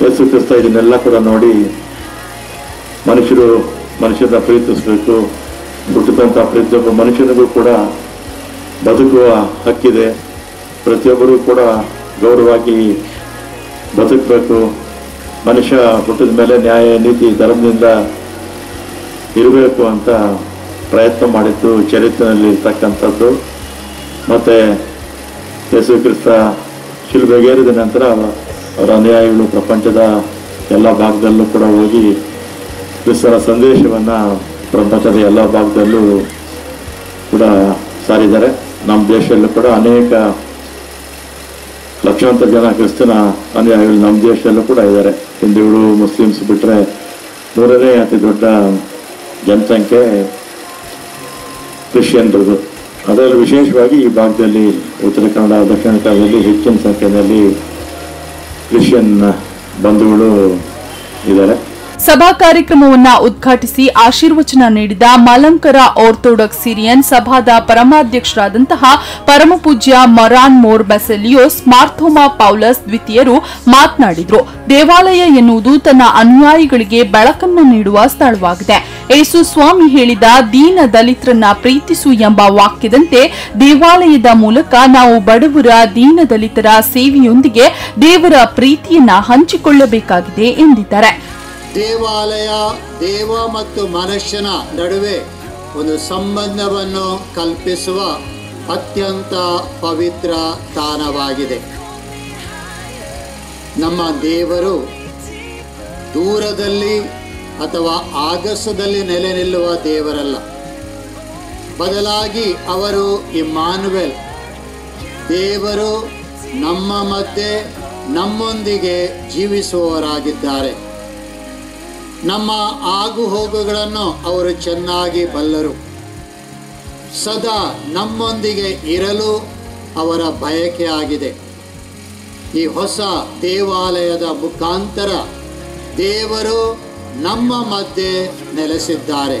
ಯೇಸು ಕ್ರಿಸ್ತ ಇದನ್ನೆಲ್ಲ ಕೂಡ ನೋಡಿ ಮನುಷ್ಯರನ್ನ ಪ್ರೀತಿಸಬೇಕು, ಹುಟ್ಟಿದಂಥ ಪ್ರತಿಯೊಬ್ಬ ಮನುಷ್ಯನಿಗೂ ಕೂಡ ಬದುಕುವ ಹಕ್ಕಿದೆ, ಪ್ರತಿಯೊಬ್ಬರೂ ಕೂಡ ಗೌರವವಾಗಿ ಬದುಕಬೇಕು, ಮನುಷ್ಯ ಹುಟ್ಟಿದ ಮೇಲೆ ನ್ಯಾಯ ನೀತಿ ಧರ್ಮದಿಂದ ಇರಬೇಕು ಅಂತ ಪ್ರಯತ್ನ ಮಾಡಿದ್ದು ಚರಿತ್ರೆಯಲ್ಲಿ ಇರ್ತಕ್ಕಂಥದ್ದು. ಮತ್ತು ಯೇಸು ಕ್ರಿಸ್ತ ಶಿಲುಬೆಗೇರಿದ ನಂತರ ಅವರ ಅನುಯಾಯಿಗಳು ಪ್ರಪಂಚದ ಎಲ್ಲ ಭಾಗದಲ್ಲೂ ಕೂಡ ಹೋಗಿ ಕ್ರಿಸ್ತನ ಸಂದೇಶವನ್ನು ಪ್ರಪಂಚದ ಎಲ್ಲ ಭಾಗದಲ್ಲೂ ಕೂಡ ಸಾರಿದ್ದಾರೆ. ನಮ್ಮ ದೇಶದಲ್ಲೂ ಕೂಡ ಅನೇಕ ಲಕ್ಷಾಂತರ ಜನ ಕ್ರಿಸ್ತನ ಅನುಯಾಯಿಗಳು ನಮ್ಮ ದೇಶದಲ್ಲೂ ಕೂಡ ಇದ್ದಾರೆ. ಹಿಂದೂಗಳು ಮುಸ್ಲಿಮ್ಸ್ ಬಿಟ್ಟರೆ 3ನೇ ಅತಿ ದೊಡ್ಡ ಜನಸಂಖ್ಯೆ ಕ್ರಿಶ್ಚಿಯನ್ರದು. ಅದರಲ್ಲಿ ವಿಶೇಷವಾಗಿ ಈ ಭಾಗದಲ್ಲಿ ಉತ್ತರ ಕನ್ನಡ, ದಕ್ಷಿಣ ಕನ್ನಡದಲ್ಲಿ ಹೆಚ್ಚಿನ ಸಂಖ್ಯೆಯಲ್ಲಿ ಕ್ರಿಶ್ಚಿಯನ್ ಬಂಧುಗಳು ಇದ್ದಾರೆ. ಸಭಾ ಕಾರ್ಯಕ್ರಮವನ್ನ ಉದ್ಘಾಟಿಸಿ ಆಶೀರ್ವಚನ ನೀಡಿದ ಮಲಂಕರ ಆರ್ಥೋಡಾಕ್ಸ್ ಸಿರಿಯನ್ ಸಭಾದ ಪರಮಾಧ್ಯಕ್ಷರಾದಂತಹ ಪರಮಪೂಜ್ಯ ಮರಾನ್ ಮೋರ್ ಬೆಸೆಲಿಯೋಸ್ ಮಾರ್ಥೋಮಾ ಪೌಲಸ್ ದ್ವಿತೀಯರು ಮಾತನಾಡಿದರು. ದೇವಾಲಯ ಎನ್ನುವುದು ತನ್ನ ಅನುಯಾಯಿಗಳಿಗೆ ಬೆಳಕನ್ನು ನೀಡುವ ಸ್ಥಳವಾಗಿದೆ. ಯೇಸು ಸ್ವಾಮಿ ಹೇಳಿದ ದೀನ ದಲಿತರನ್ನ ಪ್ರೀತಿಸು ಎಂಬ ವಾಕ್ಯದಂತೆ ದೇವಾಲಯದ ಮೂಲಕ ನಾವು ಬಡವರ, ದೀನ ದಲಿತರ ಸೇವೆಯೊಂದಿಗೆ ದೇವರ ಪ್ರೀತಿಯನ್ನ ಹಂಚಿಕೊಳ್ಳಬೇಕಾಗಿದೆ ಎಂದಿದ್ದಾರೆ. ದೇವಾಲಯ ದೇವ ಮತ್ತು ಮನುಷ್ಯನ ನಡುವೆ ಒಂದು ಸಂಬಂಧವನ್ನು ಕಲ್ಪಿಸುವ ಅತ್ಯಂತ ಪವಿತ್ರ ತಾಣವಾಗಿದೆ. ನಮ್ಮ ದೇವರು ದೂರದಲ್ಲಿ ಅಥವಾ ಆಗಸದಲ್ಲಿ ನೆಲೆ ನಿಲ್ಲುವ ದೇವರಲ್ಲ. ಬದಲಾಗಿ ಅವರು ಇಮ್ಮಾನುವೆಲ್, ದೇವರು ನಮ್ಮ ಮಧ್ಯೆ ನಮ್ಮೊಂದಿಗೆ ಜೀವಿಸುವವರಾಗಿದ್ದಾರೆ. ನಮ್ಮ ಆಗು ಹೋಗುಗಳನ್ನು ಅವರು ಚೆನ್ನಾಗಿ ಬಲ್ಲರು. ಸದಾ ನಮ್ಮೊಂದಿಗೆ ಇರಲು ಅವರ ಬಯಕೆಯಾಗಿದೆ. ಈ ಹೊಸ ದೇವಾಲಯದ ಮುಖಾಂತರ ದೇವರು ನಮ್ಮ ಮಧ್ಯೆ ನೆಲೆಸಿದ್ದಾರೆ.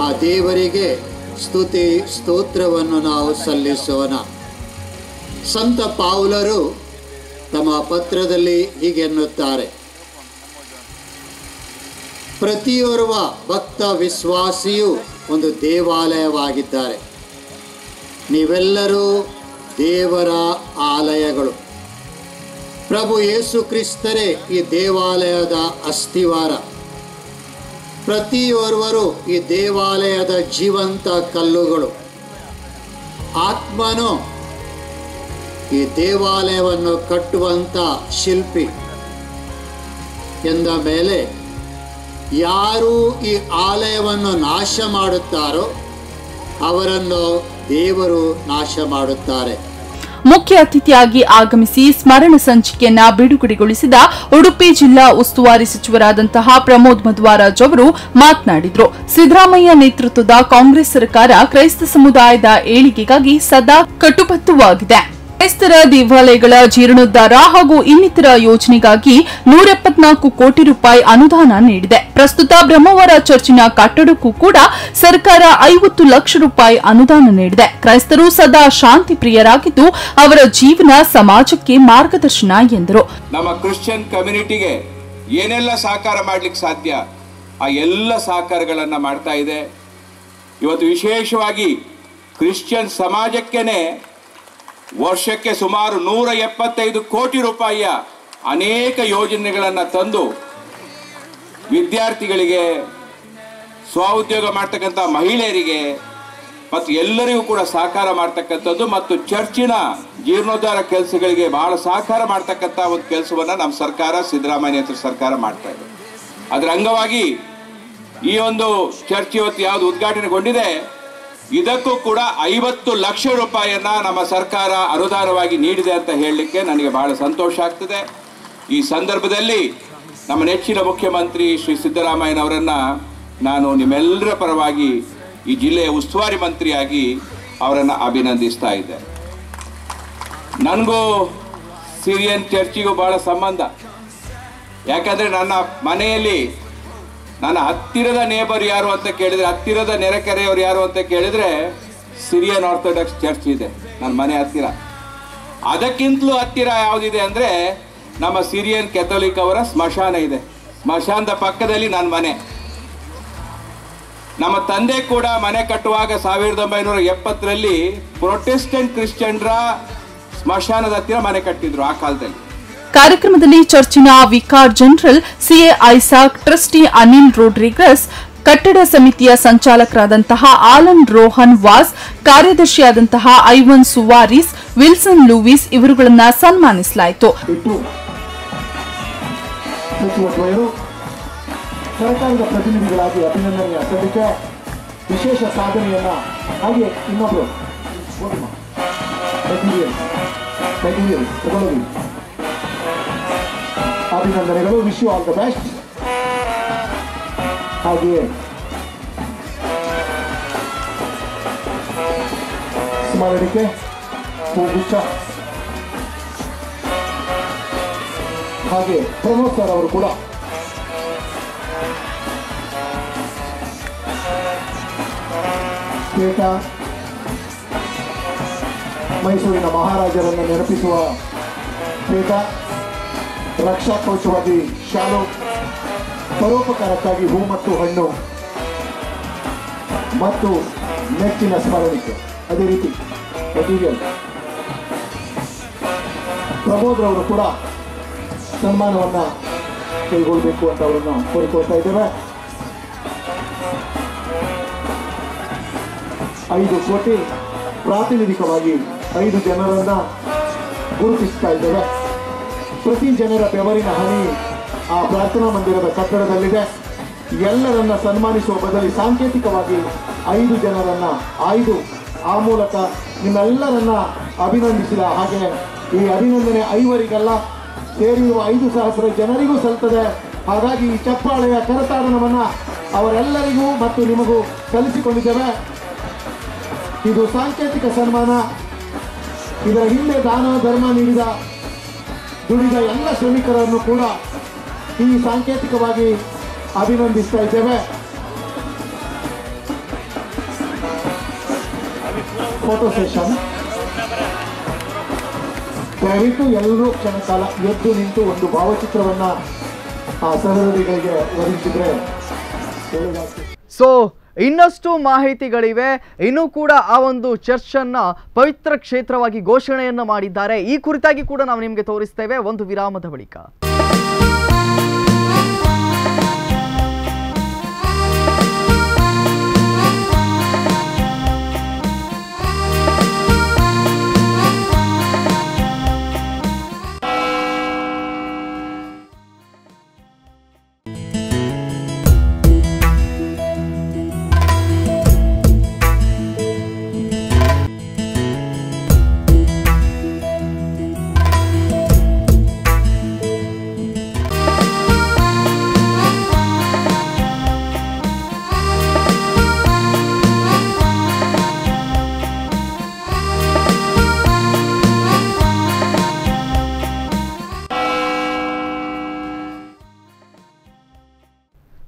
ಆ ದೇವರಿಗೆ ಸ್ತುತಿ ಸ್ತೋತ್ರವನ್ನು ನಾವು ಸಲ್ಲಿಸೋಣ. ಸಂತ ಪೌಲರು ತಮ್ಮ ಪತ್ರದಲ್ಲಿ ಹೀಗೆನ್ನುತ್ತಾರೆ, ಪ್ರತಿಯೋರ್ವ ಭಕ್ತ ವಿಶ್ವಾಸಿಯು ಒಂದು ದೇವಾಲಯವಾಗಿದ್ದಾರೆ. ನೀವೆಲ್ಲರೂ ದೇವರ ಆಲಯಗಳು. ಪ್ರಭು ಯೇಸು ಕ್ರಿಸ್ತರೇ ಈ ದೇವಾಲಯದ ಅಸ್ಥಿವಾರ. ಪ್ರತಿಯೋರ್ವರು ಈ ದೇವಾಲಯದ ಜೀವಂತ ಕಲ್ಲುಗಳು. ಆತ್ಮನು ಈ ದೇವಾಲಯವನ್ನು ಕಟ್ಟುವಂಥ ಶಿಲ್ಪಿ ಎಂದ ಮೇಲೆ ಯಾರು ಈ ಆಲಯವನ್ನು ನಾಶ ಮಾಡುತ್ತಾರೋ ಅವರನ್ನು ದೇವರು ನಾಶ ಮಾಡುತ್ತಾರೆ. ಮುಖ್ಯ ಅತಿಥಿಯಾಗಿ ಆಗಮಿಸಿ ಸ್ಮರಣ ಸಂಚಿಕೆಯನ್ನ ಬಿಡುಗಡೆಗೊಳಿಸಿದ ಉಡುಪಿ ಜಿಲ್ಲಾ ಉಸ್ತುವಾರಿ ಸಚಿವರಾದಂತಹ ಪ್ರಮೋದ್ ಮಧ್ವರಾಜ್ ಅವರು ಮಾತನಾಡಿದರು. ಸಿದ್ದರಾಮಯ್ಯ ನೇತೃತ್ವದ ಕಾಂಗ್ರೆಸ್ ಸರ್ಕಾರ ಕ್ರೈಸ್ತ ಸಮುದಾಯದ ಏಳಿಗೆಗಾಗಿ ಸದಾ ಕಟ್ಟುಬದ್ಧವಾಗಿದೆ. ಕ್ರೈಸ್ತರ ದೇವಾಲಯಗಳ ಜೀರ್ಣೋದ್ಧಾರ ಹಾಗೂ ಇನ್ನಿತರ ಯೋಜನೆಗಾಗಿ 174 ಕೋಟಿ ರೂಪಾಯಿ ಅನುದಾನ ನೀಡಿದೆ. ಪ್ರಸ್ತುತ ಬ್ರಹ್ಮವರ ಚರ್ಚಿನ ಕಟ್ಟಡಕ್ಕೂ ಕೂಡ ಸರ್ಕಾರ 50 ಲಕ್ಷ ರೂಪಾಯಿ ಅನುದಾನ ನೀಡಿದೆ. ಕ್ರೈಸ್ತರು ಸದಾ ಶಾಂತಿ ಪ್ರಿಯರಾಗಿದ್ದು ಅವರ ಜೀವನ ಸಮಾಜಕ್ಕೆ ಮಾರ್ಗದರ್ಶನ ಎಂದರು. ನಮ್ಮ ಕ್ರಿಶ್ಚಿಯನ್ ಕಮ್ಯುನಿಟಿಗೆ ಏನೆಲ್ಲ ಸಹಕಾರ ಮಾಡಲಿಕ್ಕೆ ಸಾಧ್ಯ ಆ ಎಲ್ಲ ಸಹಕಾರಗಳನ್ನು ಮಾಡ್ತಾ ಇದೆ. ಇವತ್ತು ವಿಶೇಷವಾಗಿ ಕ್ರಿಶ್ಚಿಯನ್ ಸಮಾಜಕ್ಕೇನೆ ವರ್ಷಕ್ಕೆ ಸುಮಾರು 175 ಕೋಟಿ ರೂಪಾಯಿಯ ಅನೇಕ ಯೋಜನೆಗಳನ್ನು ತಂದು ವಿದ್ಯಾರ್ಥಿಗಳಿಗೆ, ಸ್ವಉದ್ಯೋಗ ಮಾಡ್ತಕ್ಕಂಥ ಮಹಿಳೆಯರಿಗೆ ಮತ್ತು ಎಲ್ಲರಿಗೂ ಕೂಡ ಸಹಕಾರ ಮಾಡ್ತಕ್ಕಂಥದ್ದು ಮತ್ತು ಚರ್ಚಿನ ಜೀರ್ಣೋದ್ಧಾರ ಕೆಲಸಗಳಿಗೆ ಬಹಳ ಸಹಕಾರ ಮಾಡ್ತಕ್ಕಂಥ ಒಂದು ಕೆಲಸವನ್ನು ನಮ್ಮ ಸರ್ಕಾರ, ಸಿದ್ದರಾಮಯ್ಯ ನೇತೃತ್ವದ ಸರ್ಕಾರ ಮಾಡ್ತಾ ಇದೆ. ಅದರ ಅಂಗವಾಗಿ ಈ ಒಂದು ಚರ್ಚ್ ಇವತ್ತು ಯಾವುದು ಉದ್ಘಾಟನೆಗೊಂಡಿದೆ ಇದಕ್ಕೂ ಕೂಡ 50 ಲಕ್ಷ ರೂಪಾಯಿಯನ್ನ ನಮ್ಮ ಸರ್ಕಾರ ಅನುದಾನವಾಗಿ ನೀಡಿದೆ ಅಂತ ಹೇಳಲಿಕ್ಕೆ ನನಗೆ ಬಹಳ ಸಂತೋಷ ಆಗ್ತದೆ. ಈ ಸಂದರ್ಭದಲ್ಲಿ ನಮ್ಮ ನೆಚ್ಚಿನ ಮುಖ್ಯಮಂತ್ರಿ ಶ್ರೀ ಸಿದ್ದರಾಮಯ್ಯನವರನ್ನ ನಾನು ನಿಮ್ಮೆಲ್ಲರ ಪರವಾಗಿ ಈ ಜಿಲ್ಲೆಯ ಉಸ್ತುವಾರಿ ಮಂತ್ರಿಯಾಗಿ ಅವರನ್ನು ಅಭಿನಂದಿಸ್ತಾ ಇದ್ದೆ. ನನಗೂ ಸಿರಿಯನ್ ಚರ್ಚಿಗೂ ಬಹಳ ಸಂಬಂಧ. ಯಾಕಂದರೆ ನನ್ನ ಮನೆಯಲ್ಲಿ ನನ್ನ ಹತ್ತಿರದ ನೇಬರ್ ಯಾರು ಅಂತ ಕೇಳಿದರೆ, ಹತ್ತಿರದ ನೆರೆಕೆರೆಯವರು ಯಾರು ಅಂತ ಕೇಳಿದರೆ ಸಿರಿಯನ್ ಆರ್ಥೋಡಾಕ್ಸ್ ಚರ್ಚ್ ಇದೆ ನನ್ನ ಮನೆ ಹತ್ತಿರ. ಅದಕ್ಕಿಂತಲೂ ಹತ್ತಿರ ಯಾವುದಿದೆ ಅಂದರೆ ನಮ್ಮ ಸಿರಿಯನ್ ಕೆಥೋಲಿಕ್ ಅವರ ಸ್ಮಶಾನ ಇದೆ. ಸ್ಮಶಾನದ ಪಕ್ಕದಲ್ಲಿ ನನ್ನ ಮನೆ. ನಮ್ಮ ತಂದೆ ಕೂಡ ಮನೆ ಕಟ್ಟುವಾಗ 1970ರಲ್ಲಿ ಪ್ರೊಟೆಸ್ಟೆಂಟ್ ಕ್ರಿಶ್ಚಿಯನ್ರ ಸ್ಮಶಾನದ ಹತ್ತಿರ ಮನೆ ಕಟ್ಟಿದ್ರು ಆ ಕಾಲದಲ್ಲಿ. ಕಾರ್ಯಕ್ರಮದಲ್ಲಿ ಚರ್ಚಿನ vicar general C A Isaac, trustee Anil Rodrigues, ಕಟ್ಟಡ ಸಮಿತಿಯ ಸಂಚಾಲಕರಾದಂತಹ ಆಲನ್ ರೋಹನ್ ವಾಸ್, ಕಾರ್ಯದರ್ಶಿಯಾದಂತಹ ಐವನ್ ಸುವಾರಿಸ್, ವಿಲ್ಸನ್ ಲೂವಿಸ್ ಇವರುಗಳನ್ನು ಸನ್ಮಾನಿಸಲಾಯಿತು. ಸರ್ಕಾರದ ಪ್ರತಿನಿಧಿಗಳಾಗಿ ಅಭಿನಂದನೆಯ ಸಲ್ಲಿಕೆ, ವಿಶೇಷ ಸಾಧನೆಯನ್ನ ಹಾಗೆ ಇನ್ನೊಬ್ಬರು ತಗೊಳ್ಳಿ. ಅಭಿನಂದನೆಗಳು. Wish you all the best. ಹಾಗೆಯೇ ಸ್ಮರಣಿಕೆ ಹೂಗುಚ್ಛ. ಹಾಗೆ ಪ್ರಮೋದ್ ಸರ್ ಅವರು ಕೂಡ ಪೇಟ ಮೈಸೂರಿನ ಮಹಾರಾಜರನ್ನು ನೆನಪಿಸುವ ಪೇಟ, ರಕ್ಷಾ ಕವಚವಾಗಿ ಶಾಲು, ಪರೋಪಕಾರಕ್ಕಾಗಿ ಹೂ ಮತ್ತು ಹಣ್ಣು ಮತ್ತು ನೆಚ್ಚಿನ ಸ್ಮರಣಿಕೆ. ಅದೇ ರೀತಿ ಮೆಟೀರಿಯಲ್. ಪ್ರಮೋದ್ ರವರು ಕೂಡ ಸನ್ಮಾನವನ್ನು ಕೈಗೊಳ್ಳಬೇಕು ಅಂತ ಅವರನ್ನು ಕೋರಿಕೊಳ್ತಾ ಇದ್ದೇವೆ. 5 ಕೋಟಿ ಪ್ರಾತಿನಿಧಿಕವಾಗಿ 5 ಜನರನ್ನ ಗುರುತಿಸ್ತಾ ಇದ್ದೇವೆ. ಪ್ರತಿ ಜನರ ಬೆವರಿನ ಹನಿ ಆ ಪ್ರಾರ್ಥನಾ ಮಂದಿರದ ಕಟ್ಟಡದಲ್ಲಿದೆ. ಎಲ್ಲರನ್ನ ಸನ್ಮಾನಿಸುವ ಬದಲಿ ಸಾಂಕೇತಿಕವಾಗಿ 5 ಜನರನ್ನ ಆಯ್ದು ಆ ಮೂಲಕ ನಿಮ್ಮೆಲ್ಲರನ್ನ ಅಭಿನಂದಿಸಿದ ಹಾಗೆ ಈ ಅಭಿನಂದನೆ 5ವರಿಗಲ್ಲ, ಸೇರಿರುವ 5,000 ಜನರಿಗೂ ಸಲ್ತದೆ. ಹಾಗಾಗಿ ಈ ಚಪ್ಪಾಳೆಯ ಕರತಾಡನವನ್ನ ಅವರೆಲ್ಲರಿಗೂ ಮತ್ತು ನಿಮಗೂ ಸಲ್ಲಿಸಿಕೊಂಡಿದ್ದೇವೆ. ಇದು ಸಾಂಕೇತಿಕ ಸನ್ಮಾನ. ಇದರ ಹಿಂದೆ ದಾನ ಧರ್ಮ ನೀಡಿದ ದುಡಿದ ಎಲ್ಲ ಶ್ರಮಿಕರನ್ನು ಕೂಡ ಈ ಸಾಂಕೇತಿಕವಾಗಿ ಅಭಿನಂದಿಸ್ತಾ ಇದ್ದೇವೆ. Photo session. ದಯವಿಟ್ಟು ಎಲ್ಲರೂ ಕ್ಷಣ ಕಾಲ ಎದ್ದು ನಿಂತು ಒಂದು ಭಾವಚಿತ್ರವನ್ನ ಆ ಸಹೋದರಿಗಳಿಗೆ ಒದಗಿಸಿದ್ರೆ ಒಳ್ಳೆಯದಾಗ್ತದೆ. ಸೊ ಇನ್ನಷ್ಟು ಮಾಹಿತಿಗಳಿವೆ. ಇನ್ನೂ ಕೂಡ ಆ ಒಂದು ಚರ್ಚನ್ನ ಪವಿತ್ರ ಕ್ಷೇತ್ರವಾಗಿ ಘೋಷಣೆಯನ್ನ ಮಾಡಿದ್ದಾರೆ. ಈ ಕುರಿತಾಗಿ ಕೂಡ ನಾವು ನಿಮಗೆ ತೋರಿಸ್ತೇವೆ ಒಂದು ವಿರಾಮದ ಬಳಿಕ.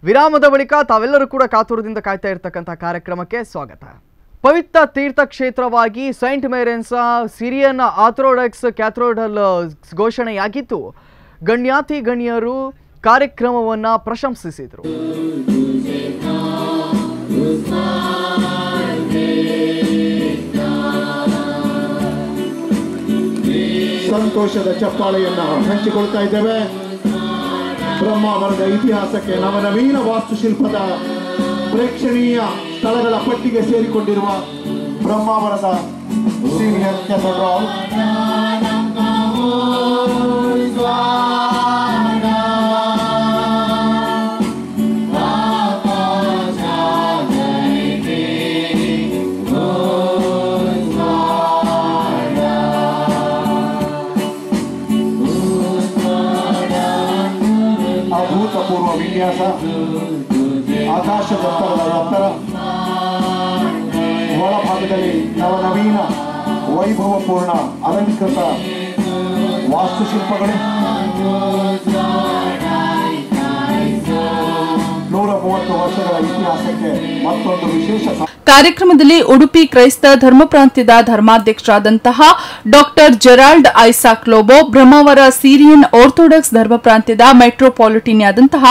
ವಿರಾಮದ ಬಳಿಕ ತಾವೆಲ್ಲರೂ ಕೂಡ ಕಾತುರದಿಂದ ಕಾಯ್ತಾ ಇರತಕ್ಕಂಥ ಕಾರ್ಯಕ್ರಮಕ್ಕೆ ಸ್ವಾಗತ. ಪವಿತ್ರ ತೀರ್ಥ ಕ್ಷೇತ್ರವಾಗಿ ಸೈಂಟ್ ಮೇರೆನ್ಸ್ ಸಿರಿಯನ್ ಆರ್ಥೋಡಾಕ್ಸ್ ಕ್ಯಾಥೋಡ್ರಲ್ ಘೋಷಣೆಯಾಗಿತ್ತು. ಗಣ್ಯಾತಿ ಗಣ್ಯರು ಕಾರ್ಯಕ್ರಮವನ್ನು ಪ್ರಶಂಸಿಸಿದರು. ಸಂತೋಷದ ಚಪ್ಪಾಳೆಯನ್ನ ಹಂಚಿಕೊಳ್ತಾ ಇದ್ದೇವೆ. ಬ್ರಹ್ಮಾವರದ ಇತಿಹಾಸಕ್ಕೆ ನವನವೀನ ವಾಸ್ತುಶಿಲ್ಪದ ಪ್ರೇಕ್ಷಣೀಯ ಸ್ಥಳಗಳ ಪಟ್ಟಿಗೆ ಸೇರಿಕೊಂಡಿರುವ ಬ್ರಹ್ಮಾವರದ ಸೀನಿಯರ್ ಕ್ಯಾಥೆಡ್ರಲ್ ಅಭೂತಪೂರ್ವ ವಿನ್ಯಾಸ, ಆಕಾಶದೆತ್ತರದ ಎತ್ತರ, ಒಳಭಾಗದಲ್ಲಿ ನವನವೀನ ವೈಭವಪೂರ್ಣ ಅಲಂಕೃತ ವಾಸ್ತುಶಿಲ್ಪಗಳು, 130 ವರ್ಷಗಳ ಇತಿಹಾಸಕ್ಕೆ ಮತ್ತೊಂದು ವಿಶೇಷ. ಕಾರ್ಯಕ್ರಮದಲ್ಲಿ ಉಡುಪಿ ಕ್ರೈಸ್ತ ಧರ್ಮ ಪ್ರಾಂತ್ಯದ ಧರ್ಮಾಧ್ಯಕ್ಷರಾದಂತಹ doctor Gerald Isaac Lobo, Brahmavar Syrian orthodox ಧರ್ಮ ಪ್ರಾಂತ್ಯದ ಮೆಟ್ರೋಪಾಲಿಟನ್ಯಾದಂತಹ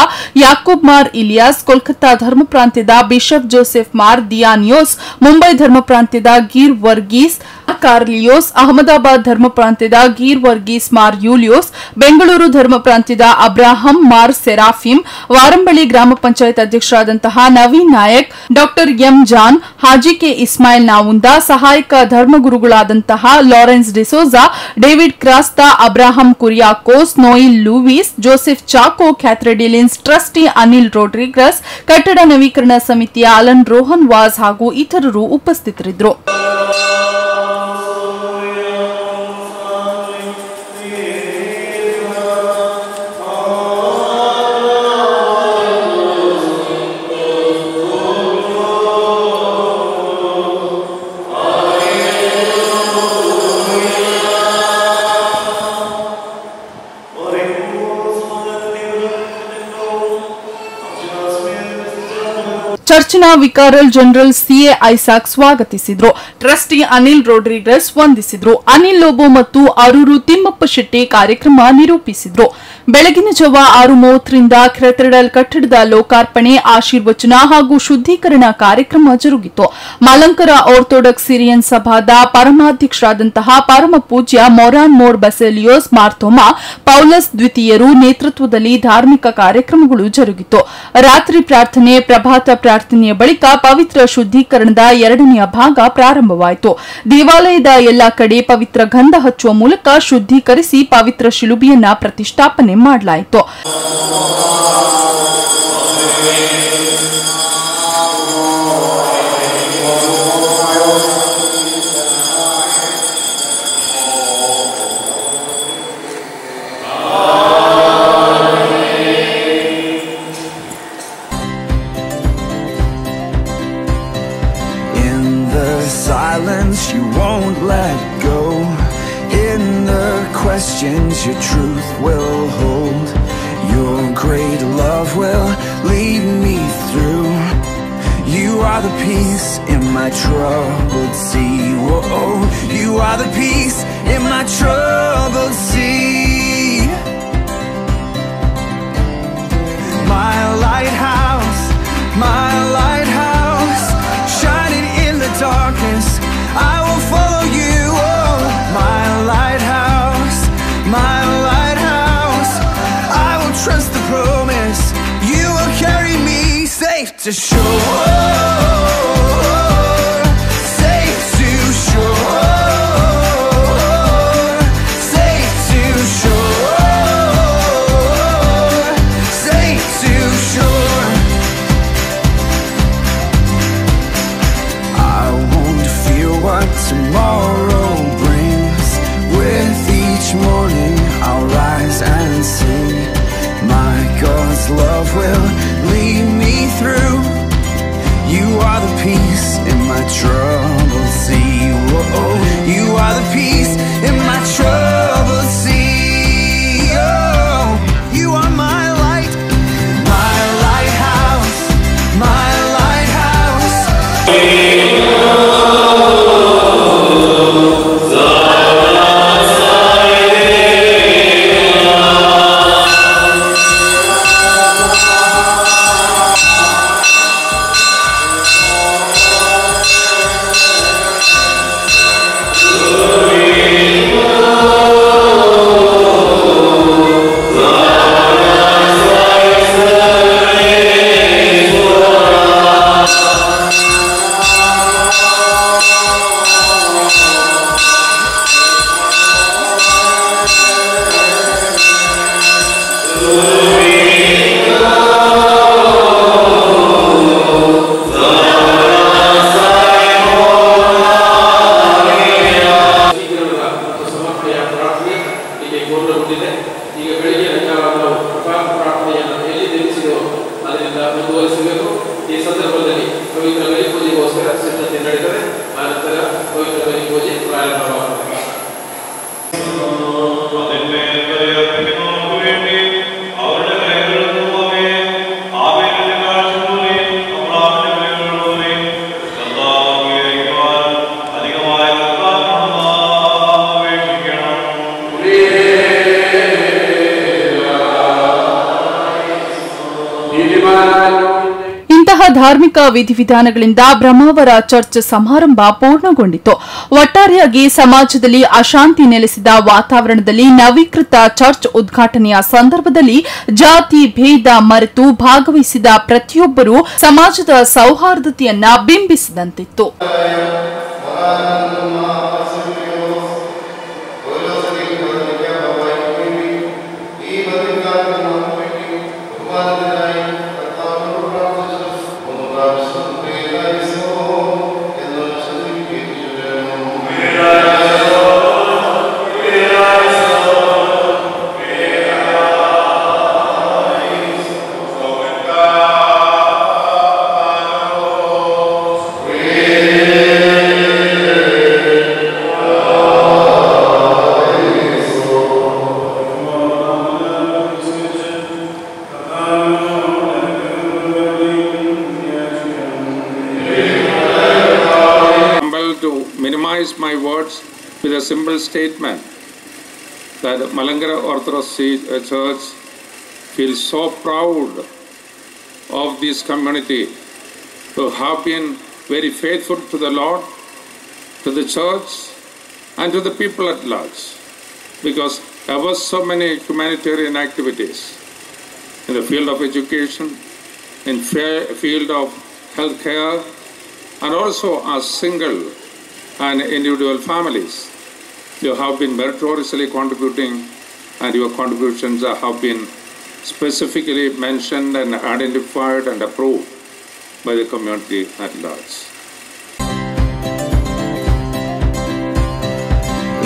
ಯಾಕೂಬ್ ಮಾರ್ ಇಲಿಯಾಸ್, ಕೋಲ್ಕತ್ತಾ ಧರ್ಮ ಪ್ರಾಂತ್ಯದ ಬಿಷಪ್ ಜೋಸೆಫ್ ಮಾರ್ ದಿಯಾನಿಯೋಸ್, ಮುಂಬೈ ಧರ್ಮ ಪ್ರಾಂತ್ಯದ ಗೀರ್ ವರ್ಗೀಸ್ ಕಾರ್ಲಿಯೋಸ್, ಅಹಮದಾಬಾದ್ ಧರ್ಮ ಪ್ರಾಂತ್ಯದ ಗೀರ್ ವರ್ಗೀಸ್ ಮಾರ್ ಯೂಲಿಯೋಸ್, ಬೆಂಗಳೂರು ಧರ್ಮ ಪ್ರಾಂತ್ಯದ ಅಬ್ರಾಹಂ ಮಾರ್ ಸೆರಾಫಿಮ್, ವಾರಂಬಳಿ ಗ್ರಾಮ ಪಂಚಾಯತ್ ಅಧ್ಯಕ್ಷರಾದಂತಹ Naveen Nayak, doctor M John, Haji K Ismail Navunda, ಸಹಾಯಕ ಧರ್ಮಗುರುಗಳಾದಂತಹ Lawrence D'Souza, David Crasta, Abraham Kuriakose, Noel Lewis, Joseph Chacko, ಕ್ಯಾಥ್ರೆಡಿಲಿನ್ಸ್, ಟ್ರಸ್ಟಿ ಅನಿಲ್ ರೋಡ್ರಿಗಸ್, ಕಟ್ಟಡ ನವೀಕರಣ ಸಮಿತಿಯ ಅಲನ್ ರೋಹನ್ ವಾಸ್ ಹಾಗೂ ಇತರರು ಉಪಸ್ಥಿತರಿದ್ದರು. ಚರ್ಚಿನ ವಿಕಾರಲ್ ಜನರಲ್ ಸಿಎ ಐಸಾಕ್ ಸ್ವಾಗತಿಸಿದ್ರು. ಟ್ರಸ್ಟಿ ಅನಿಲ್ ರೋಡ್ರಿಗಸ್ ವಂದಿಸಿದ್ರು. ಅನಿಲ್ ಲೋಬೋ ಮತ್ತು ಅರೂರು ತಿಮ್ಮಪ್ಪ ಶೆಟ್ಟಿ ಕಾರ್ಯಕ್ರಮ ನಿರೂಪಿಸಿದ್ರು. ಬೆಳಗಿನ ಜಾವ 6:30ರಿಂದ ಕೆಥೆಡ್ರಲ್ ಕಟ್ಟಡದ ಲೋಕಾರ್ಪಣೆ, ಆಶೀರ್ವಚನ ಹಾಗೂ ಶುದ್ದೀಕರಣ ಕಾರ್ಯಕ್ರಮ ಜರುಗಿತು. ಮಲಂಕರ ಆರ್ಥೋಡಾಕ್ಸ್ ಸಿರಿಯನ್ ಸಭಾದ ಪರಮಾಧ್ಯಕ್ಷರಾದಂತಹ ಪರಮ ಪೂಜ್ಯ ಮೊರಾನ್ ಮೋರ್ ಬಸೇಲಿಯೋಸ್ ಮಾರ್ಥೋಮಾ ಪೌಲಸ್ ದ್ವಿತೀಯರು ನೇತೃತ್ವದಲ್ಲಿ ಧಾರ್ಮಿಕ ಕಾರ್ಯಕ್ರಮಗಳು ಜರುಗಿತು. ರಾತ್ರಿ ಪ್ರಾರ್ಥನೆ, ಪ್ರಭಾತ ಪ್ರಾರ್ಥನೆಯ ಬಳಿಕ ಪವಿತ್ರ ಶುದ್ದೀಕರಣದ 2ನೇ ಭಾಗ ಪ್ರಾರಂಭವಾಯಿತು. ದೇವಾಲಯದ ಎಲ್ಲಾ ಕಡೆ ಪವಿತ್ರ ಗಂಧ ಹಚ್ಚುವ ಮೂಲಕ ಶುದ್ದೀಕರಿಸಿ ಪವಿತ್ರ ಶಿಲುಬೆಯನ್ನ ಪ್ರತಿಷ್ಠಾಪನೆ ಮಾಡಲಾಯಿತು. You won't let go. In the questions your truth will hold. Your great love will lead me through. You are the peace in my troubled sea. Whoa, you are the peace in my troubled sea. My lighthouse, shining in the darkness, I will follow you. Oh, my lighthouse, I will trust the promise. You will carry me safe to shore, safe to shore, safe to shore, safe to shore. I won't fear what tomorrow brings. With each morning I'll rise and sing. My God's love will lead me through. You are the peace in my troubled sea. Whoa, you are the peace in my troubled sea. Oh, you are my light, my lighthouse, my lighthouse. ಇಂತಹ ಧಾರ್ಮಿಕ ವಿಧಿವಿಧಾನಗಳಿಂದ Brahmavar church ಸಮಾರಂಭ ಪೂರ್ಣಗೊಂಡಿತು. ಒಟ್ಟಾರೆಯಾಗಿ ಸಮಾಜದಲ್ಲಿ ಅಶಾಂತಿ ನೆಲೆಸಿದ ವಾತಾವರಣದಲ್ಲಿ ನವೀಕೃತ church ಉದ್ಘಾಟನೆಯ ಸಂದರ್ಭದಲ್ಲಿ ಜಾತಿ ಭೇದ ಮರೆತು ಭಾಗವಹಿಸಿದ ಪ್ರತಿಯೊಬ್ಬರೂ ಸಮಾಜದ ಸೌಹಾರ್ದತೆಯನ್ನ ಬಿಂಬಿಸಿದಂತಿತ್ತು. minimize my words with a simple statement that Malangara Orthodox Church feels so proud of this community who have been very faithful to the Lord, to the church, and to the people at large, because there were so many humanitarian activities in the field of education, in field of healthcare, and also as single and individual families. You have been meritoriously contributing, and your contributions have been specifically mentioned and identified and approved by the community at large.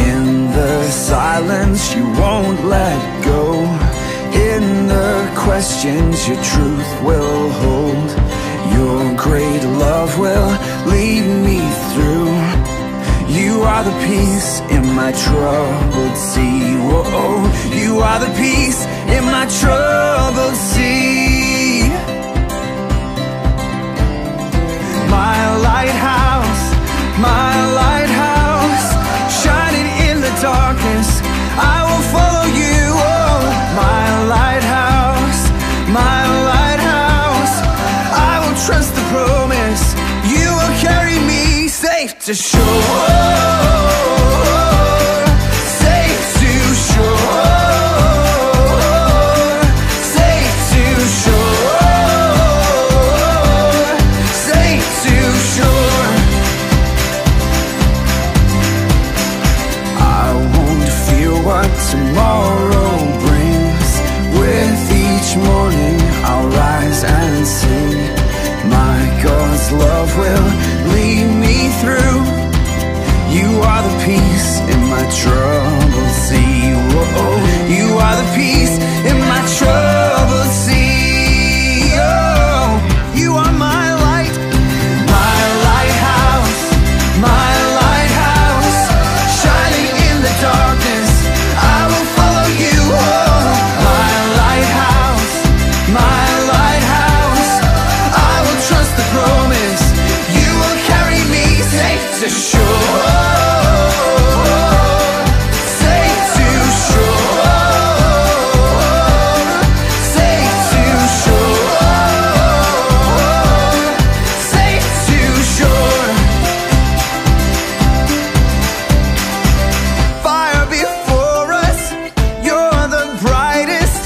In the silence you won't let go. In the questions your truth will hold. Your great love will lead me through. You are the peace in my troubled sea. Whoa, you are the peace in my troubled sea. My lighthouse, shining in the darkness, I will follow you. Oh, my lighthouse, I will trust the promise. You will carry me safe to shore, safe to shore, safe to shore, safe to shore. I won't fear what tomorrow brings. With each morning I'll rise and sing. My God's love will lead me through. You are the peace in my troubled sea. Whoa, you are the peace in my troubled sea. Oh, you are my light, my lighthouse, shining in the darkness. I will follow you. Oh, my lighthouse, I will trust the promise. You will carry me safe to shore, safe to shore, safe to shore, safe to shore. Fire before us, you're the brightest.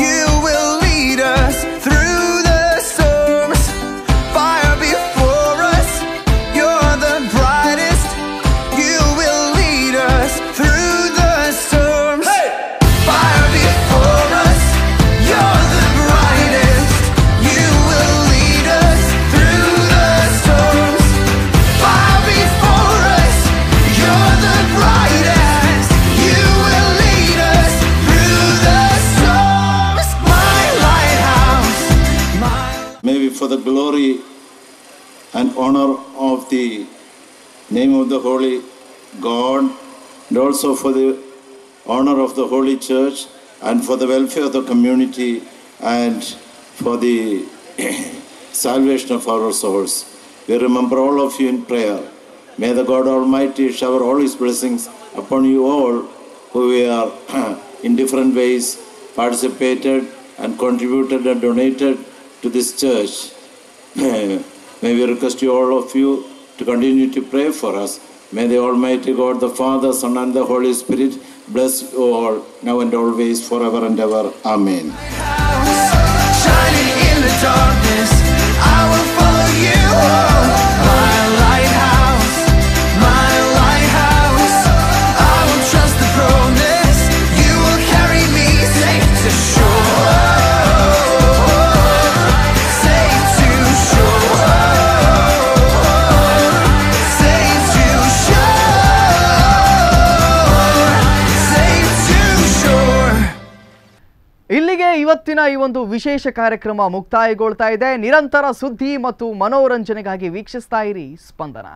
You will lead us through the storms. Fire before us, you're the brightest. You will lead us through the storms. Hey! Fire before us, you're the brightest. You will lead us through the storms. Fire before us, you're the brightest. You will lead us through the storms. My lighthouse, Maybe for the glory and honor of the name of the Holy God, and also for the honor of the Holy Church, and for the welfare of the community, and for the salvation of our souls. We remember all of you in prayer. May the God Almighty shower all His blessings upon you all who are in different ways participated and contributed and donated to this church. May we request you, all of you, to continue to pray for us. May the Almighty God, the Father, Son, and the Holy Spirit bless you all now and always, forever and ever. Amen. shining in the darkness, I will follow you. Oh, my lighthouse, I will trust the promise. You will carry me safe to shore, safe to shore, safe to shore, safe to shore. ಇಲ್ಲಿಗೆ ಇವತ್ತಿನ ಈ ಒಂದು ವಿಶೇಷ ಕಾರ್ಯಕ್ರಮ ಮುಕ್ತಾಯಗೊಳ್ತಾ ಇದೆ. ನಿರಂತರ ಸುದ್ದಿ ಮತ್ತು ಮನೋರಂಜನೆಗಾಗಿ ವೀಕ್ಷಿಸ್ತಾ ಇರಿ ಸ್ಪಂದನ.